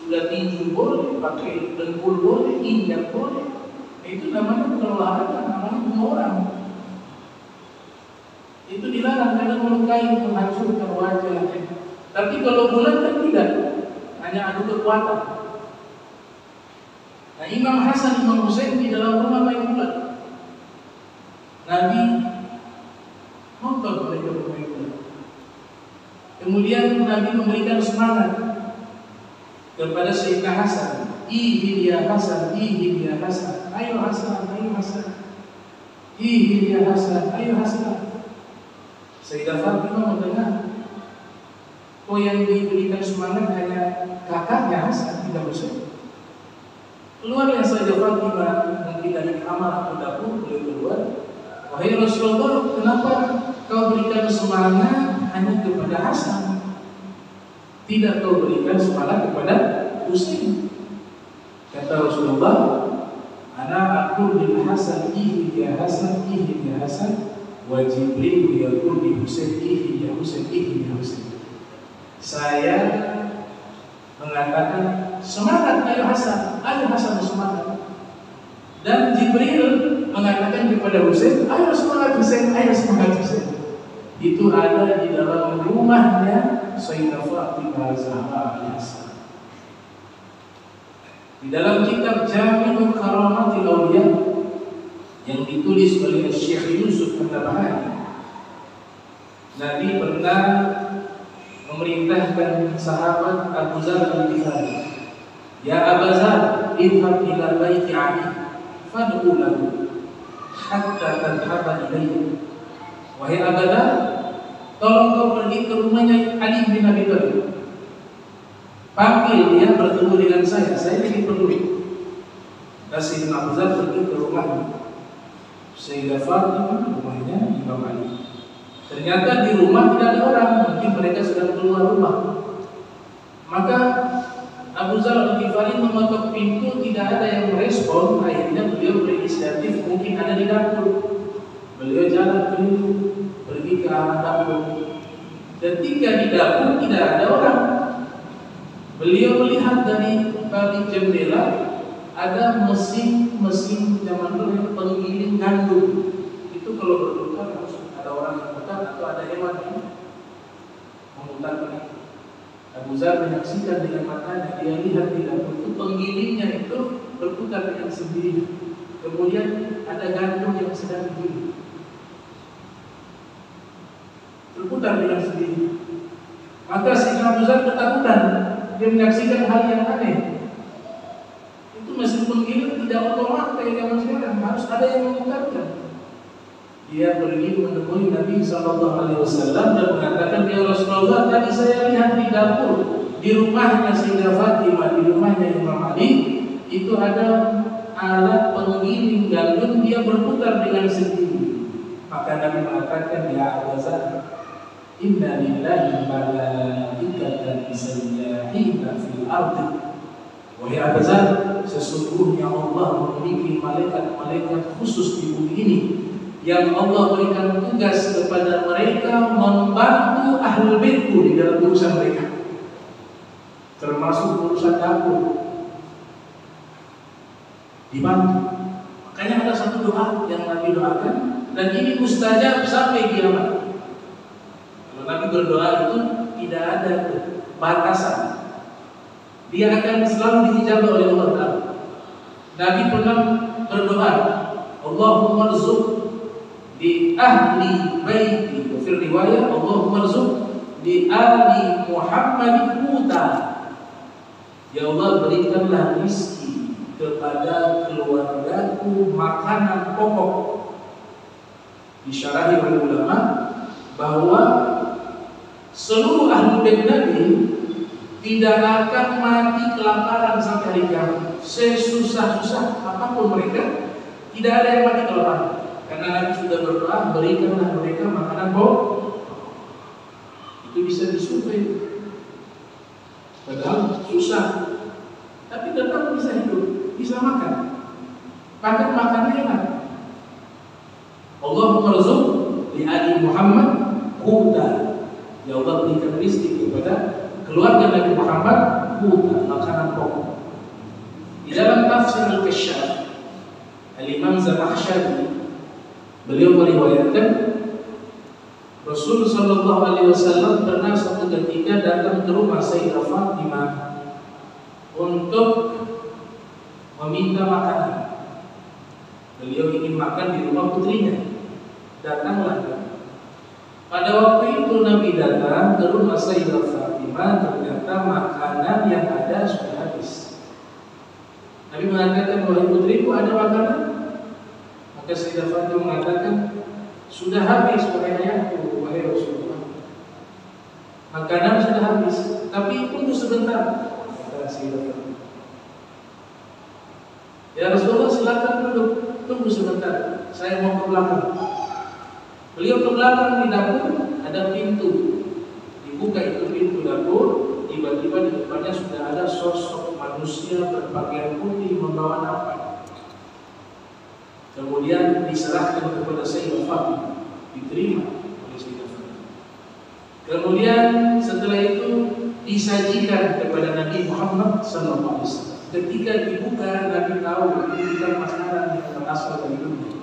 sudah tinju boleh, pakai dengkul boleh, injak boleh. Itu namanya bukan olahraga, namanya bunuh orang. Itu dilarang karena melukai, menghancurkan wajah. Tapi kalau bulan kan tidak, hanya adu kekuatan. Nah, Imam Hasan, Imam Husain di dalam rumah main bulan. Nabi nonton mereka bermain bulan. Kemudian Nabi memberikan semangat kepada Sayyidina Hasan, ihil ya Hasan, ihil ya Hasan, ayo Hasan, ayo Hasan, ihil ya Hasan, ayo Hasan. Sayyidah Fatimah mendengar, kok yang diberikan semangat hanya kakaknya Hasan, tidak Husain. Keluarlah Sayyidah Fatimah, mungkin dari kamar atau dapur, beliau keluar. Wahai Rasulullah, kenapa kau berikan semangat hanya kepada Hasan, tidak kau berikan semangat kepada Husain? Kata Rasulullah, ana aqul bil Hasan, ihil ya Hasan, ihil ya Hasan, wa Jibril yaqul li Husain, ihil ya Husain, ihil ya Husain. Saya mengatakan semangat, ayo Hasan semangat. Dan Jibril mengatakan kepada Husain, ayo semangat Husain, ayo semangat Husain. Itu ada di dalam rumahnya Sayyidah Fatimah Zahra alaihissalam. Di dalam kitab Jami'ul Karamatil Awliya yang ditulis oleh Syekh Yusuf An-Nabhani, Nabi pernah memerintahkan sahabat Abu Zar Al-Ghifari, "Ya Abu Zar, idhhab ila baiti Ali fad'u lahu hatta tadhhaba ilayhi." Wahai Abu Zar, tolong kau pergi ke rumahnya Ali bin Abi Thalib, panggil dia bertemu dengan saya lagi perlu. Kasih Abu Zar pergi ke rumahnya Sayyidah Fatimah, rumahnya Imam Ali. Ternyata di rumah tidak ada orang, mungkin mereka sedang keluar rumah. Maka Abu Zar Al-Ghifari mengetok pintu, tidak ada yang merespon. Akhirnya beliau berinisiatif, mungkin ada di dapur. Beliau jalan keliling, pergi ke arah dapur. Ketika di dapur tidak ada orang, beliau melihat dari balik jendela ada mesin zaman dulu yang penggiling gandum. Itu kalau berputar harus ada orang yang putar atau ada hewan yang memutarkan. Abu Zar menyaksikan dengan matanya, dia lihat di dapur itu penggilingnya itu berputar dengan sendiri. Kemudian ada gandum yang sedang digiling, berputar dengan sendiri. Maka si Abu Zar ketakutan, dia menyaksikan hal yang aneh. Itu mesin penggiling tidak otomatis kayak zaman sekarang, harus ada yang memutarkan. Dia pergi menemui Nabi SAW dan mengatakan, "Ya Rasulullah, tadi saya lihat di dapur, di rumahnya Sayyidah Fatimah, di rumahnya Imam Ali, itu ada alat penggiling gandum, dia berputar dengan sendiri." Maka Nabi mengatakan, "Ya Abu Zar, inna lillahi malaikatan yusayyahina fil ardi." Wahai Abu Zar, sesungguhnya Allah memiliki malaikat-malaikat khusus di bumi ini yang Allah berikan tugas kepada mereka membantu ahlul baitku di dalam urusan mereka, termasuk urusan dapur, dibantu. Makanya ada satu doa yang Nabi doakan, dan ini mustajab sampai kiamat. Kalau Nabi berdoa itu tidak ada batasan, dia akan selalu diijabah oleh Allah Ta'ala. Nabi pernah berdoa, "Allahumma rzuq di ahli baiti," wa fil riwayah, "Allahumma rzuq di ahli Muhammad quta." Ya Allah, berikanlah rezeki kepada keluargaku makanan pokok. Disyarahi oleh ulama bahwa seluruh ahli bait Nabi tidak akan mati kelaparan sampai hari kiamat. Sesusah-susah apapun mereka, tidak ada yang mati kelaparan. Karena Nabi sudah berdoa, berikanlah mereka makanan pokok. Itu bisa disurvei. Padahal susah, tapi tetap bisa hidup, bisa makan. Bahkan makannya enak. Allahumma rzuq li ali Muhammad quta. Ya Allah, berikan rezeki kepada keluarga Nabi Muhammad quta, makanan pokok. Di dalam tafsir Al-Kasyaf, Al-Imam Zamakhsyari beliau meriwayatkan Rasul sallallahu alaihi wasallam pernah suatu ketika datang ke rumah Sayyidah Fatimah untuk meminta makanan. Beliau ingin makan di rumah putrinya. Datanglah. Pada waktu itu Nabi datang ke rumah Sayyidah Fatimah, ternyata makanan yang ada sudah habis. Nabi mengatakan, "Wahai putriku, ada makanan?" Maka Sayyidah Fatimah mengatakan, "Sudah habis wahai ayahku, wahai Rasulullah. Makanan sudah habis, tapi tunggu sebentar." Kata Sayyidah Fatimah, "Ya Rasulullah, silakan duduk, tunggu sebentar, saya mau ke belakang." Beliau ke belakang di dapur, ada pintu. Dibuka itu pintu dapur, tiba-tiba di depannya sudah ada sosok manusia berpakaian putih membawa nampan. Kemudian diserahkan kepada Sayyidah Fatimah, diterima oleh Sayyidah Fatimah. Kemudian setelah itu disajikan kepada Nabi Muhammad SAW. Ketika dibuka, Nabi tahu ini bukan makanan yang berasal dari dunia.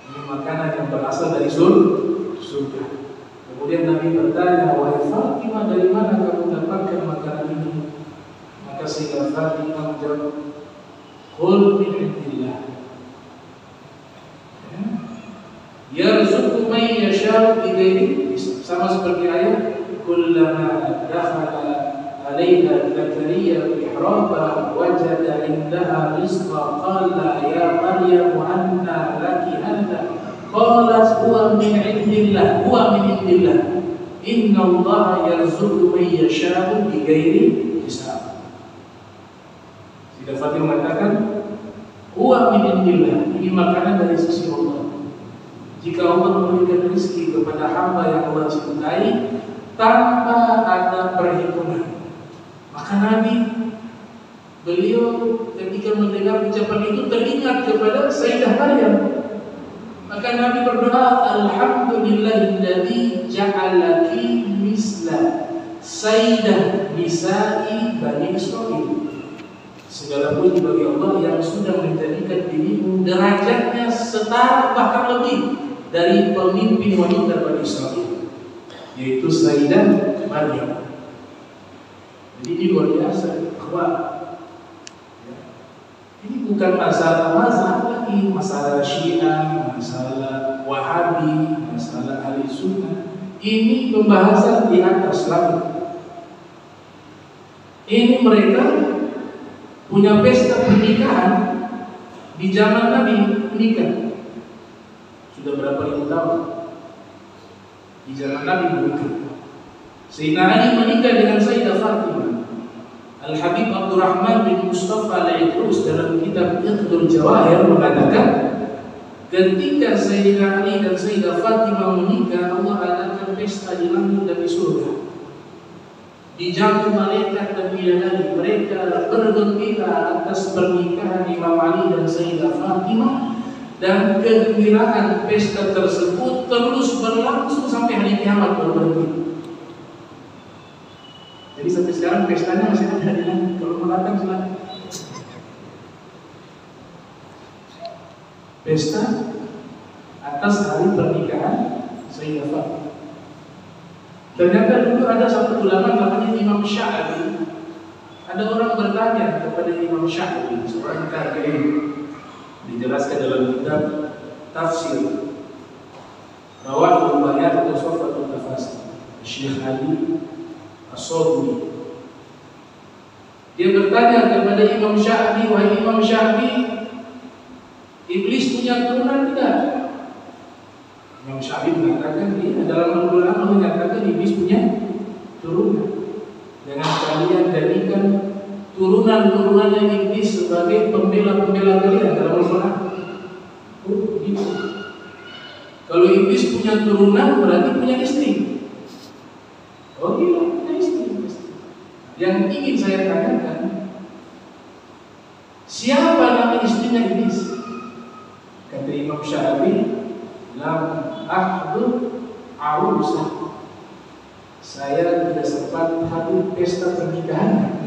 Ini makanan yang berasal dari surga. Kemudian Nabi bertanya, "Wahai Fatimah, dari mana kamu dapatkan makanan ini?" Maka Sayyidah Sayyidah Fatimah menjawab, "Qul min indillah." Yarzuqu man yasha'u bighairi hisab. Sama seperti ayat, "Kullama dakhala 'alaiha Zakariya mihraba wajada 'indaha rizqa qala ya Maryam anna laki hadha qalat huwa min 'indillah inna Allah yarzuqu man yasha'u bighairi hisab." Sayyidah Fatimah mengatakan, "Huwa min 'indillah." Ini makanan dari sisi Allah. Jika Allah memberikan rezeki kepada hamba yang Allah cintai tanpa ada perhitungan, maka Nabi beliau ketika mendengar ucapan itu teringat kepada Sayyidah Maryam. Maka Nabi berdoa, "Alhamdulillahilladzi ja'alaki misla sayyidah nisa'i Bani Israil." Segala puji bagi Allah yang sudah menjadikan dirimu derajatnya setara bahkan lebih dari pemimpin wanita Bani Israil, yaitu Sayyidah Maryam. Jadi ini luar biasa, bahwa ini bukan masalah mazhab lagi, masalah Syiah, masalah Wahabi, masalah Ahli Sunnah. Ini pembahasan di atas langit. Ini mereka punya pesta pernikahan di zaman Nabi menikah. Sudah berapa ribu tahun di zaman Nabi menikah. Sayyidina Ali menikah dengan Sayyidah Fatimah. Al-Habib Abdurrahman bin Mustafa Al-Idrus dalam kitab Iqdul Jawahir mengatakan, ketika Sayyidina Ali dan Sayyidah Fatimah menikah, Allah adakan pesta di langit dan di surga. Dijamu malaikat dan bidadari, mereka bergembira atas pernikahan Imam Ali dan Sayyidah Fatimah. Dan kegembiraan pesta tersebut terus berlangsung sampai hari kiamat baru berhenti. Jadi sampai sekarang pestanya masih ada di langit. Kalau mau datang silakan. Pesta atas hari pernikahan Sayyidah Fatimah. Ternyata dulu ada satu ulama namanya Imam Sya'bi. Ada orang bertanya kepada Imam Sya'bi, seorang tabi'in. Dijelaskan dalam kitab tafsir Rawahul Bayan atau Sofatul Tafasir Syekh Ali As-Sodmi. Dia bertanya kepada Imam Sya'bi, "Wahai Imam Sya'bi, iblis punya turunan tidak?" Imam Sya'bi mengatakan, dia dalam Al-Quran menyatakan iblis punya turunan. Jangan kalian jadikan turunan-turunannya iblis sebagai pembela-pembela kalian dalam Al-Quran. Oh, gitu. Kalau iblis punya turunan berarti punya istri. Oh iya, punya istri. Yang ingin saya tanyakan, siapa nama istrinya iblis? Kata Imam Sya'bi, "Lam ahdu arusah." Saya tidak sempat hadir pesta pernikahan.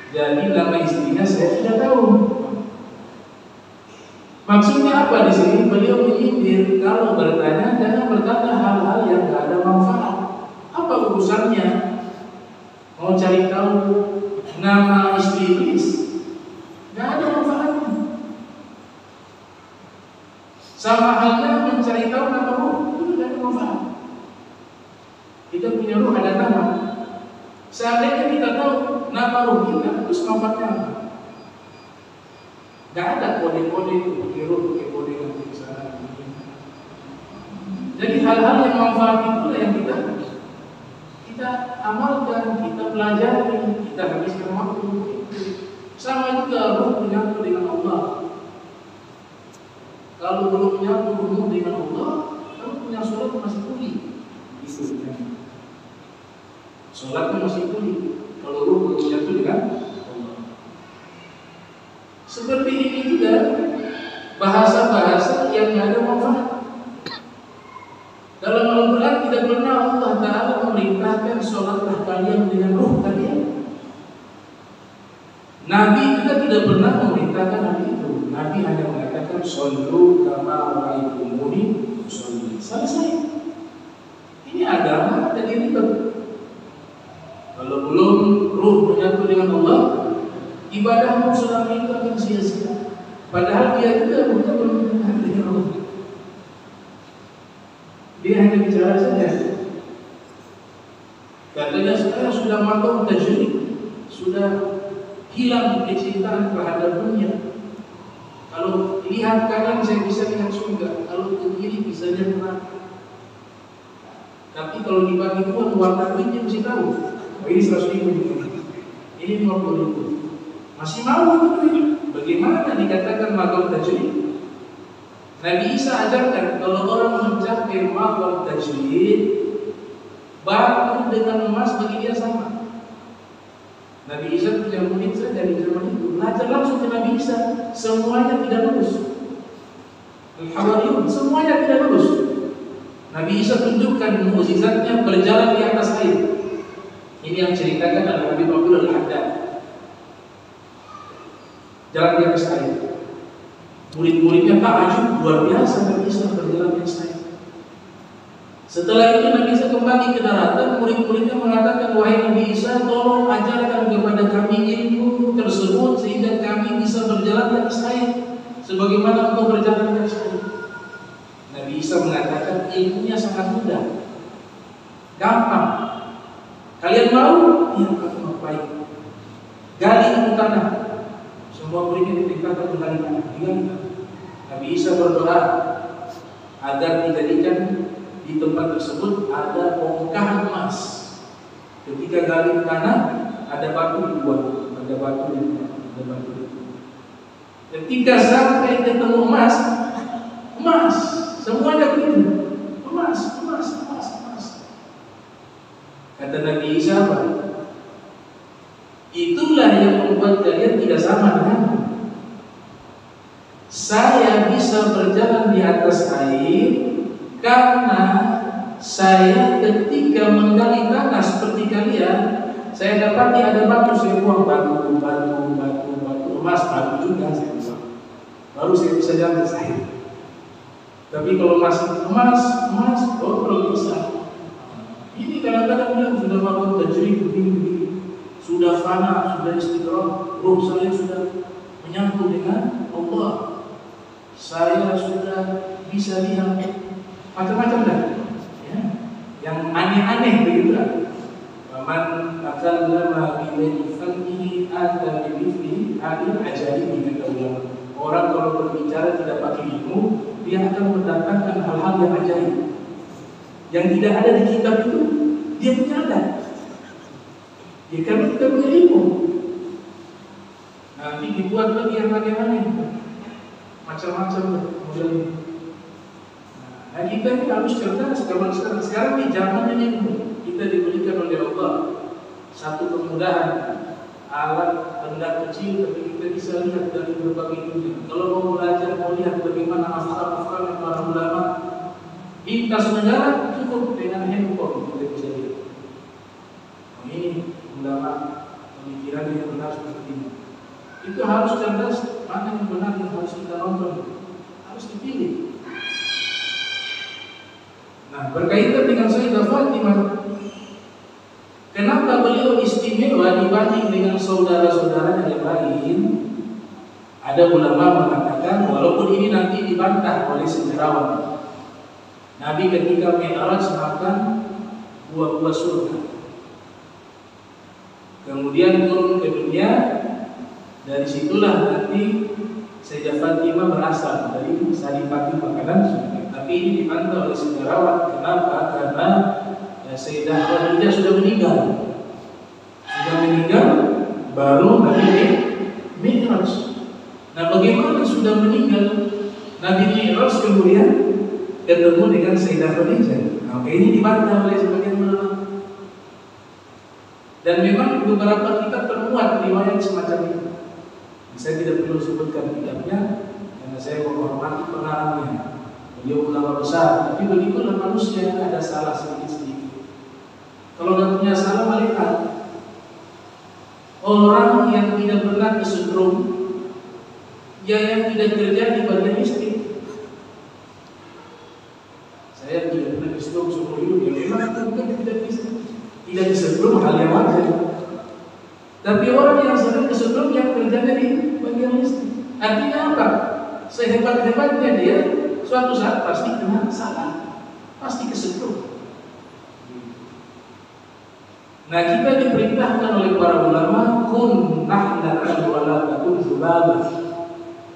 Jadi nama istrinya saya tidak tahu. Maksudnya apa di sini? Beliau menyindir kalau bertanya jangan bertanya hal-hal yang tidak ada manfaat. Apa urusannya mau cari tahu nama istri iblis? Tidak ada manfaatnya. Sama halnya mencari tahu nama ruh, itu tidak ada manfaat. Kita punya ruh ada nama. Seandainya kita tahu nama ruh kita, terus manfaatnya apa? Gak ada kode-kode itu, pakai ruh, pakai kode yang di sana. Jadi hal-hal yang manfaat itulah yang kita amalkan, kita pelajari, kita habiskan waktu. Sama juga ruh menyatu dengan Allah. Kalau belum menyatu ruh dengan Allah, kamu punya sholat masih kuli. Sholatnya masih kuli. Kalau ruh belum menyatu dengan Allah. Seperti ini juga bahasa-bahasa yang ada manfaat. Dalam Al-Quran tidak pernah Allah Ta'ala memerintahkan sholatlah kalian dengan ruh kalian. Nabi juga tidak pernah memerintahkan hal itu. Nabi hanya mengatakan shollu kama ra'aitumuni usolli. Selesai. Ini agama dan ini kalau belum ruh menyatu dengan Allah, ibadahmu selama itu akan sia-sia. Padahal dia juga bukan berhubungan dengan Allah. Dia hanya bicara saja. Katanya saya sudah mampu tajwid, sudah hilang kecintaan terhadap dunia. Kalau lihat kanan saya bisa lihat surga, kalau ke kiri bisa lihat neraka. Tapi kalau dibagi dua warna duitnya mesti tahu. Oh, ini 100.000, ini 50.000. Masih mau itu duit? Bagaimana dikatakan maqam tajwid? Nabi Isa ajarkan kalau orang mencapai maqam tajwid, batu dengan emas bagi dia sama. Nabi Isa punya murid saja di zaman itu, belajar langsung ke Nabi Isa, semuanya tidak lulus. Al-Hawariyun semuanya tidak lulus. Nabi Isa tunjukkan mukjizatnya berjalan di atas air. Ini yang ceritakan adalah Habib Abdul Al-Haddad. Jalan di atas air. Murid-muridnya takjub luar biasa Nabi Isa berjalan di atas air. Setelah itu Nabi Isa kembali ke daratan, murid-muridnya mengatakan, wahai Nabi Isa, tolong ajarkan kepada kami ilmu tersebut sehingga kami bisa berjalan di atas air sebagaimana engkau berjalan di atas air. Nabi Isa mengatakan ilmunya sangat mudah, gampang. Kalian mau? Iya, aku mau. Baik. Gali itu tanah. Semua muridnya diperintahkan menggali tanah. Nabi Isa berdoa agar dijadikan di tempat tersebut ada bongkahan emas. Ketika gali tanah, ada batu dibuat, ada batu dibuat, ada batu dibuat. Ketika sampai ketemu emas, emas. Semuanya begitu, emas. Kata Nabi Isa, itulah yang membuat kalian tidak sama denganku. Saya bisa berjalan di atas air karena saya ketika menggali tanah seperti kalian, saya dapati ada batu, saya buang batu, emas, batu juga saya buang. Baru saya bisa jalan ke air. Tapi kalau masih emas, oh kalau bisa. Ini kadang-kadang bilang sudah mampu tajwid begini, sudah fana, sudah istiqrah, roh saya sudah menyatu dengan Allah. Saya sudah bisa lihat macam-macam dah. Ya. Yang aneh-aneh begitu lah. Man takallama bi fannihi ata bi mithlihi hadil ajaib kata ulama. Orang kalau berbicara tidak pakai ilmu, dia akan mendatangkan hal-hal yang ajaib yang tidak ada di kitab itu. Dia punya ada. Ya karena kita punya ilmu. Nanti dibuat lagi yang aneh-aneh, macam-macam modelnya. Nah, kita ini harus cerdas. Kalau sekarang di zaman ini kita diberikan oleh Allah satu kemudahan, alat benda kecil tapi kita bisa lihat dari berbagai dunia. Kalau mau belajar, mau lihat bagaimana afkar-afkar yang para ulama lintas negara, cukup dengan handphone kita bisa lihat. Ini ulama pemikiran yang benar seperti ini. Itu harus cerdas, mana yang benar yang harus kita nonton, harus dipilih. Nah, berkaitan dengan Sayyidah Fatimah, kenapa beliau istimewa dibanding dengan saudara-saudaranya yang lain? Ada ulama mengatakan, walaupun ini nanti dibantah oleh sejarawan, Nabi ketika Mi'raj makan buah-buah surga, kemudian turun ke dunia. Dari situlah nanti Sayyidah Fatimah berasal dari saripati makanan surga. Tapi ini dibantah oleh sejarawan. Kenapa? Karena Sayyidah Khadijah sudah meninggal. Baru Nabi Mi'raj. Nah, bagaimana sudah meninggal Nabi Mi'raj kemudian ketemu dengan Sayyidah Khadijah? Nah, ini dibantah oleh sebagian ulama. Dan memang beberapa kitab termuat riwayat semacam itu. Saya tidak perlu sebutkan kitabnya karena saya menghormati pengarangnya. Beliau ulama besar, tapi begitulah manusia, ada salah sedikit-sedikit. Kalau nggak punya salah, malaikat. Orang yang tidak pernah kesetrum, ya yang tidak kerja di bagian istri. Saya tidak pernah kesetrum seumur hidup, ya memang bukan tidak bisa. Tidak kesetrum hal yang wajar. Tapi orang yang sering kesetrum yang terjadi di bagian listrik. Artinya apa? Sehebat-hebatnya dia, suatu saat pasti kena salah, pasti kesetrum. Nah, kita diperintahkan oleh para ulama, kun nahlatan wa la takun dzubabah.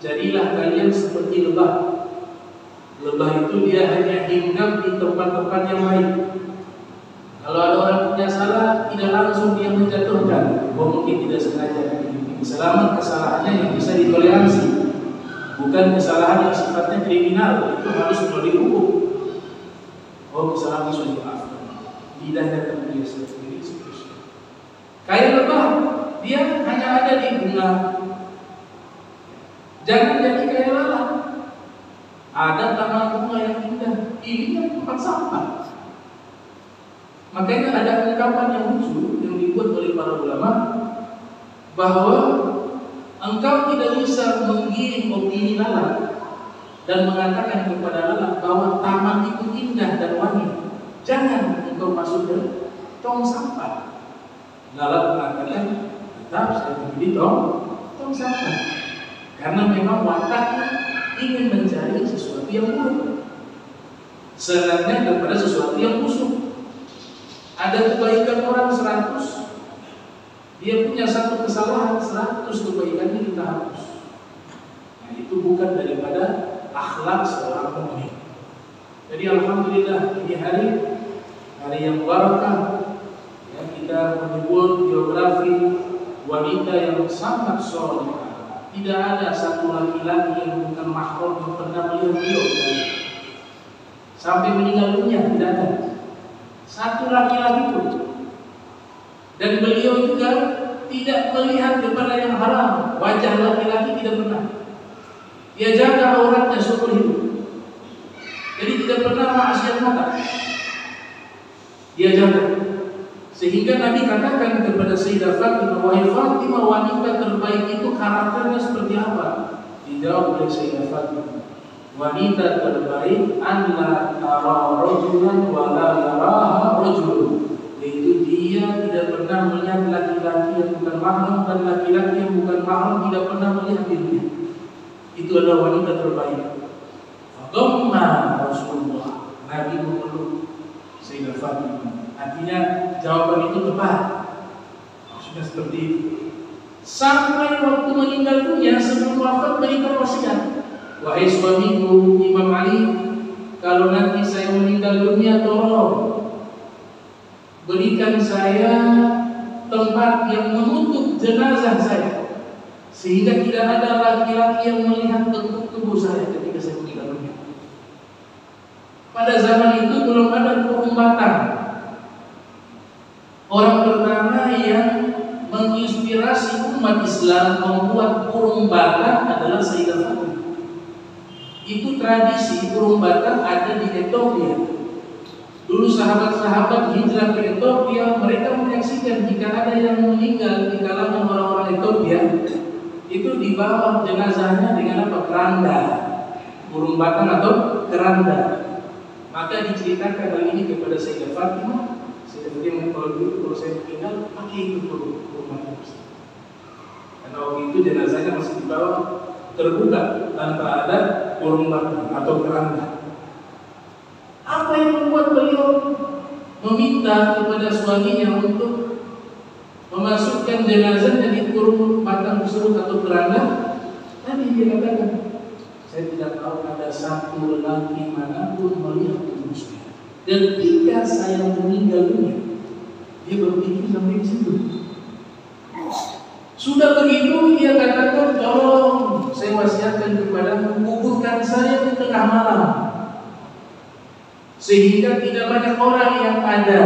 Jadilah kalian seperti lebah. Lebah itu dia hanya hinggap di tempat-tempat yang baik. Kalau ada orang punya salah, tidak langsung dia menjatuhkan. Mungkin tidak sengaja. Selama kesalahannya yang bisa ditoleransi, bukan kesalahan yang sifatnya kriminal, itu harus melalui hukum. Oh, kesalahan sudah dimaafkan. Lidahnya terbiasa sendiri. Kayak lebah, dia hanya ada di bunga. Jangan jadi kayak lalat. Ada taman bunga yang indah, ini kan tempat sampah. Makanya ada ungkapan yang lucu yang dibuat oleh para ulama bahwa engkau tidak bisa menggiring opini lalat dan mengatakan kepada lalat bahwa taman itu indah dan wangi. Jangan engkau masuk ke tong sampah. Lalat mengatakan, tetap saya pilih tong sampah, karena memang wataknya ingin mencari sesuatu yang buruk, senangnya kepada sesuatu yang busuk. Ada kebaikan orang 100, dia punya satu kesalahan, 100 kebaikannya kita hapus. Nah, itu bukan daripada akhlak seorang mukmin. Jadi alhamdulillah ini hari yang barakah. Kita menyebut biografi wanita yang sangat soleh. Tidak ada satu laki-laki yang bukan mahram yang pernah melihat beliau. Sampai meninggal dunia tidak ada satu laki-laki pun. Dan beliau juga tidak melihat kepada yang haram. Wajah laki-laki tidak pernah. Dia jaga auratnya seumur hidup. Jadi tidak pernah maksiat mata. Dia jaga. Sehingga Nabi katakan kepada Sayyidah Fatimah, wahai Fatimah, wanita terbaik itu karakternya seperti apa? Dijawab oleh Sayyidah Fatimah, wanita terbaik anla tara rajulan wa la yaraha rajulun, yaitu dia tidak pernah melihat laki-laki yang bukan mahram dan laki-laki yang bukan mahram tidak pernah melihat dirinya. Itu adalah wanita terbaik. Fatimah Rasulullah, Nabi memeluk Sayyidah Fatimah. Artinya jawaban itu tepat. Maksudnya seperti itu. Sampai waktu meninggal dunia, sebelum wafat berikan wasiat, wahai suamiku Imam Ali, kalau nanti saya meninggal dunia, tolong berikan saya tempat yang menutup jenazah saya, sehingga tidak ada laki-laki yang melihat bentuk tubuh saya ketika saya meninggal dunia. Pada zaman itu belum ada kurung batang. Orang pertama yang menginspirasi umat Islam membuat burung batang adalah Sayyidah Fatimah. Itu tradisi burung batang ada di Ethiopia. Dulu sahabat-sahabat hijrah ke Ethiopia, mereka menyaksikan jika ada yang meninggal di kalangan orang-orang Ethiopia, itu dibawa jenazahnya dengan apa? Keranda, burung batang atau keranda. Maka diceritakan hal ini kepada Sayyidah Fatimah. Jadi kalau saya meninggal, pakai itu rumah itu. Karena waktu itu jenazahnya masih dibawa terbuka tanpa ada burung batang atau keranda. Apa yang membuat beliau meminta kepada suaminya untuk memasukkan jenazahnya di burung batang tersebut atau keranda? Tadi dia katakan, saya tidak tahu ada satu lelaki manapun melihat tubuh saya. Dan ketika saya meninggal dunia, dia berpikir sampai di situ. Sudah begitu dia katakan, tolong saya wasiatkan kepada kuburkan saya di tengah malam, sehingga tidak banyak orang yang ada.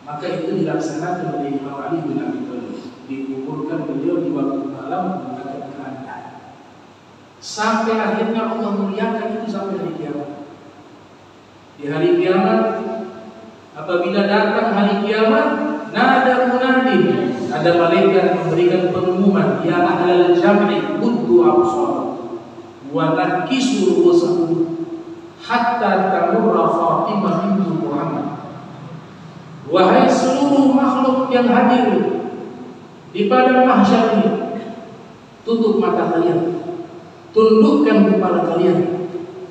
Maka itu dilaksanakan oleh Imam Ali bin Abi Thalib. Dikuburkan beliau di waktu malam menggunakan keranda. Sampai akhirnya Allah muliakan itu sampai hari kiamat. Di hari kiamat, apabila datang hari kiamat, nada munadi, ada malaikat memberikan pengumuman, ya ahlal jam'i uddu absar wa nakisu ru'usakum hatta tamurra Fatimah bintu Muhammad wahai seluruh makhluk yang hadir di padang mahsyar ini, tutup mata kalian, tundukkan kepala kalian,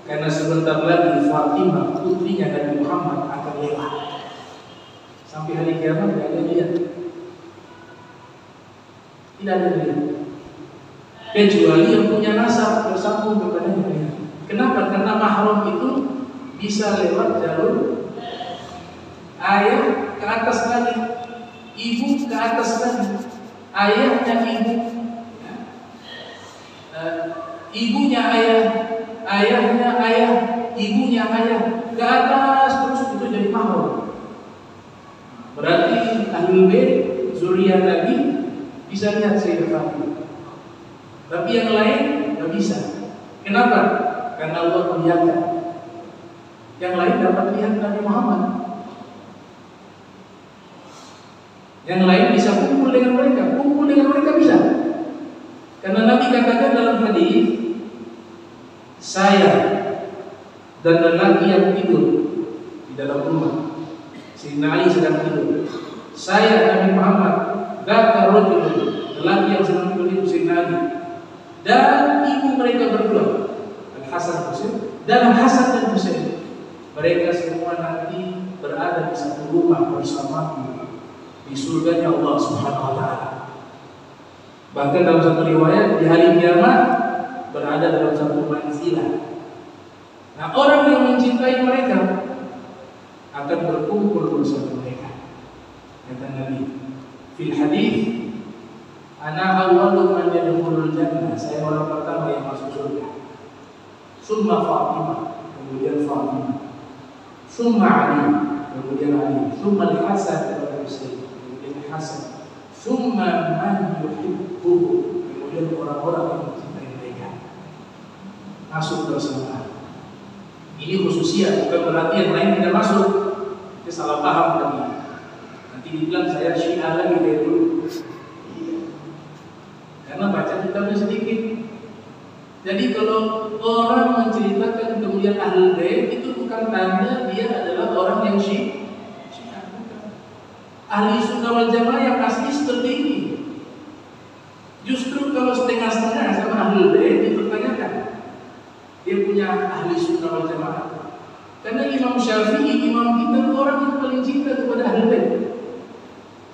karena sebentar lagi Fatimah putrinya Nabi Muhammad akan lewat. Sampai hari kiamat tidak ada dia, tidak ada dia, kecuali yang punya nasab bersambung kepada dia. Kenapa? Karena mahram itu bisa lewat jalur ayah ke atas lagi, ibu ke atas lagi, ayahnya ibu, ibunya ayah, ayahnya ayah, ibunya ayah, ke atas terus itu jadi mahram. Berarti ahlul bait zuriyah Nabi bisa lihat Sayyidah Fatimah, tapi yang lain nggak bisa. Kenapa? Karena Allah membiarkan yang lain dapat lihat Nabi Muhammad, yang lain bisa kumpul dengan mereka bisa. Karena Nabi katakan dalam hadis, saya dan lelaki yang tidur di dalam rumah, Sayyidina Ali sedang tidur, saya Nabi Muhammad, dzakar rajul, lelaki yang sedang tidur itu Sayyidina Ali, dan ibu mereka berdua, Al-Hasan Husain, dan Hasan dan Husain, mereka semua nanti berada di satu rumah bersamaku di surganya Allah Subhanahu wa taala. Bahkan dalam satu riwayat di hari kiamat berada dalam satu manzilah. Nah, orang yang mencintai mereka akan berkumpul bersama mereka. Kata Nabi fil hadis, ana awwalu man yadkhulul jannah, saya orang pertama yang masuk surga. Summa Fatimah, kemudian Fatimah. Summa Ali, kemudian Ali. Summa Al-Hasan dan Husain, kemudian Hasan. Summa man yuhibbu, kemudian orang-orang yang mencintai mereka masuk bersama. Ini khususnya, bukan berarti yang lain tidak masuk. Itu salah paham tadi. Nanti dibilang saya Syiah lagi dari dulu. Karena baca kitabnya sedikit. Jadi kalau orang menceritakan kemudian ahlul bait itu bukan tanda dia adalah orang yang Syiah. Ahli sunnah wal jamaah yang asli seperti ini. Justru kalau setengah-setengah sama ahlul bait dipertanyakan, dia punya ahli sunnah wal jamaah. Karena Imam Syafi'i, imam kita, orang yang paling cinta kepada ahlul bait.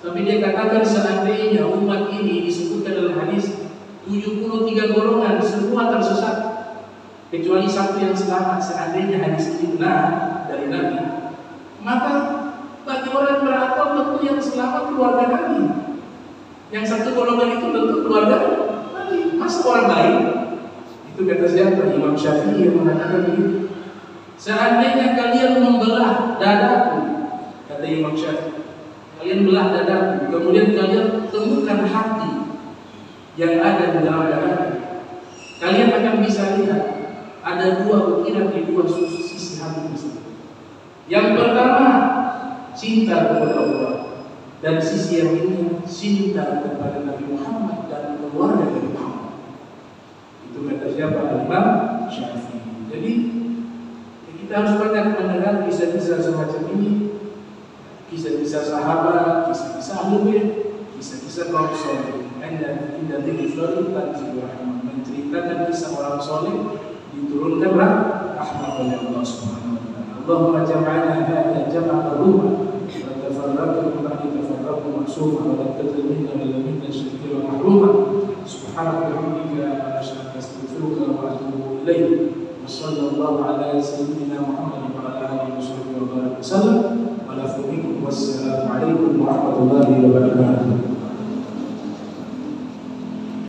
Sampai dia katakan seandainya umat ini disebutkan dalam hadis 73 golongan semua tersesat kecuali satu yang selamat, seandainya hadis ini benar dari Nabi, maka bagi orang berakal tentu yang selamat keluarga Nabi. Yang satu golongan itu tentu keluarga Nabi. Masa orang lain? Itu kata siapa? Imam Syafi'i yang mengatakan begitu. Seandainya kalian membelah dadaku, kata Imam Syafi'i, kalian belah dadaku, kemudian kalian temukan hati yang ada di dalam dadaku, kalian akan bisa lihat ada dua ukiran di dua sisi hati tersebut. Yang pertama, cinta kepada Allah, dan sisi yang ini cinta kepada Nabi Muhammad dan keluarga Nabi Muhammad. Itu kata siapa? Imam Syafi'i. Jadi kita harus banyak mendengar kisah-kisah semacam ini, kisah-kisah sahabat, kisah-kisah ahlul bait, kisah-kisah kaum saleh. Indah dzikri menceritakan kisah orang saleh, diturunkanlah rahmat oleh Allah Subhanahu wa taala. Allahumma jam'ana hadza jam'an marhuma wa tafarraqna min ba'di tafarraqna ma'suma wa la tajal minna wa la minna shakira mahruma. Subhanaka wa bihamdika asyhadu an la ilaha illa anta astaghfiruka wa atubu ilaik. Wa sallallahu ala sayyidina Muhammad wa ala alihi wa sahbihi wa sallam. Wa la wassalamu alaikum warahmatullahi wabarakatuh.